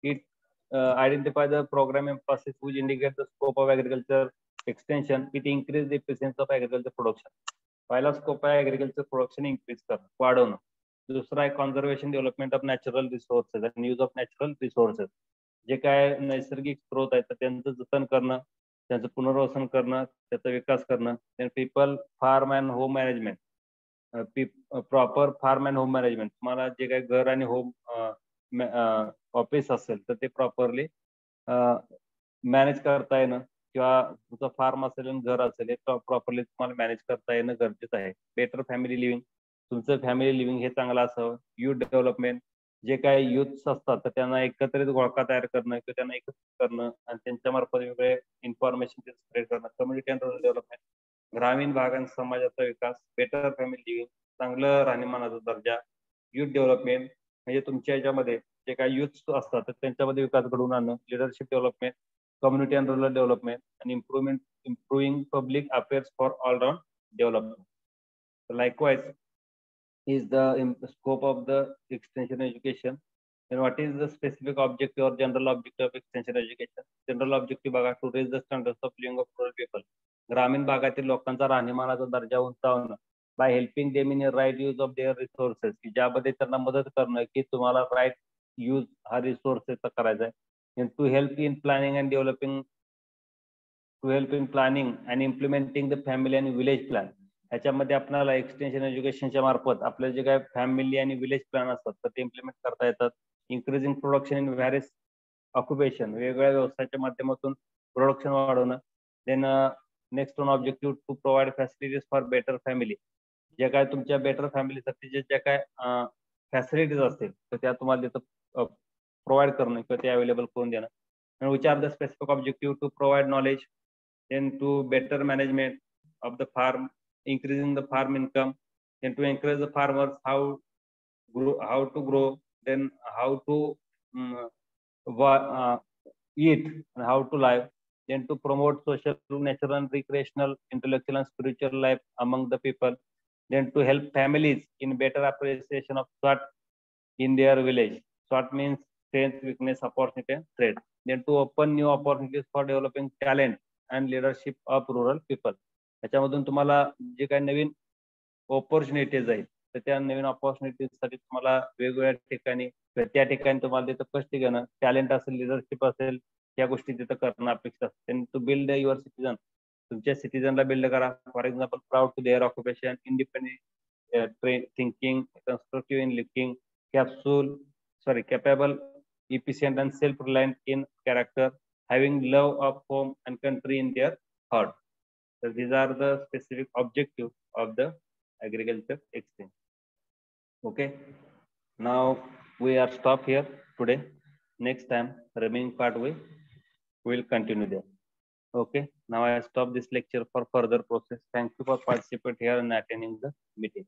S1: It identify the program emphasis which indicate the scope of agriculture extension. It increase the efficiency of agriculture production. पहिला स्कोप आहे ऍग्रिकल्चर प्रोडक्शन इन्क्रीज करणं, वाढवणं. दुसरा आहे conservation development of natural resources and use of natural resources. जे काय नैसर्गिक स्रोत आहेत तर त्यांचं जतन करणं, त्यांचं पुनर्वसन करणं, त्याचा विकास करणं. People farm and home management. Proper farm and home management. तुम्हाला जे काही घर आणि होम ऑफिस असेल तर ते प्रॉपरली मॅनेज करता येणं किंवा तुमचं फार्म असेल आणि घर असेल हे प्रॉपरली तुम्हाला मॅनेज करता येणं गरजेचं आहे. Better family living. तुमचं फॅमिली लिव्हिंग हे चांगलं असावं. Youth development. जे काही युथ्स असतात तर त्यांना एकत्रित घोळका तयार करणं किंवा त्यांना एकत्रित करणं आणि त्यांच्या मार्फत वेगवेगळे इन्फॉर्मेशन स्प्रेड करणं. Community and rural development. ग्रामीण भाग आणि समाजाचा विकास. Better family living. चांगलं राहणीमानाचा दर्जा. युथ डेव्हलपमेंट म्हणजे तुमच्या याच्यामध्ये जे काही युथ असतात तर त्यांच्यामध्ये विकास घडवून आणणं. Leadership development. Community and rural development आणि improving public affairs for all round development. Likewise is the scope of the extension education. And what is the specific objective or general objective of extension education? General objective बघा, to raise the standards of living of rural people. ग्रामीण भागातील लोकांचा राहणीमानाचा दर्जा उंचावणं by helping them in a right use of their resources. की ज्यामध्ये त्यांना मदत करणं की तुम्हाला राईट यूज हा रिसोर्सेसचा करायचा आहे. And to help in planning and developing, to help in planning and implementing the family and village plan. ह्याच्यामध्ये आपल्याला एक्सटेन्शन एज्युकेशनच्या मार्फत आपले जे काय फॅमिली आणि विलेज प्लॅन असतात तर ते इम्प्लिमेंट करता येतात. Increasing production in various occupation. वेगवेगळ्या व्यवसायाच्या माध्यमातून प्रोडक्शन वाढवणं. Then next one objective to provide facilities for better family. जे काय तुमच्या बेटर फॅमिलीसाठी ज्या काय फॅसिलिटीज असतील तर त्या तुम्हाला तिथं प्रोव्हाइड करणं किंवा ते अवेलेबल करून देणं. Which are the specific objective to provide knowledge. Then to better management of the farm, increasing the farm income, and to encourage the farmers how to grow, then how to eat and how to live, then to promote social, natural and recreational, intellectual and spiritual life among the people, then to help families in better appreciation of SWOT in their village. SWOT means strength, weakness, opportunity and threat. Then to open new opportunities for developing talent and leadership of rural people. त्याच्यामधून तुम्हाला जे काही नवीन opportunities आहेत तर त्या नवीन ऑपॉर्च्युनिटीजसाठी तुम्हाला वेगवेगळ्या ठिकाणी त्या ठिकाणी तुम्हाला तिथं कष्ट घेणं, टॅलेंट असेल, लिडरशिप असेल, या गोष्टी तिथं करणं अपेक्षित असते. टू बिल्ड युअर सिटीजन, तुमच्या सिटीजनला बिल्ड करा. For example, proud to their occupation, independent thinking, constructive in linking, capable, efficient and self-reliant in character, having love of home and country in their heart. So these are the specific objectives of the agriculture exchange. Okay, now we are stop here today. Next time, remaining part we will continue there. Okay, now I stop this lecture for further process. Thank you for participating here and attending the meeting.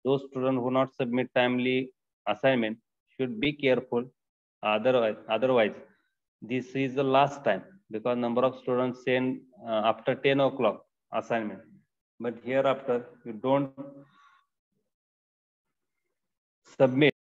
S1: Those students who not submit timely assignment should be careful. Otherwise, this is the last time, because number of students send after 10 o'clock assignment. But hereafter, you don't submit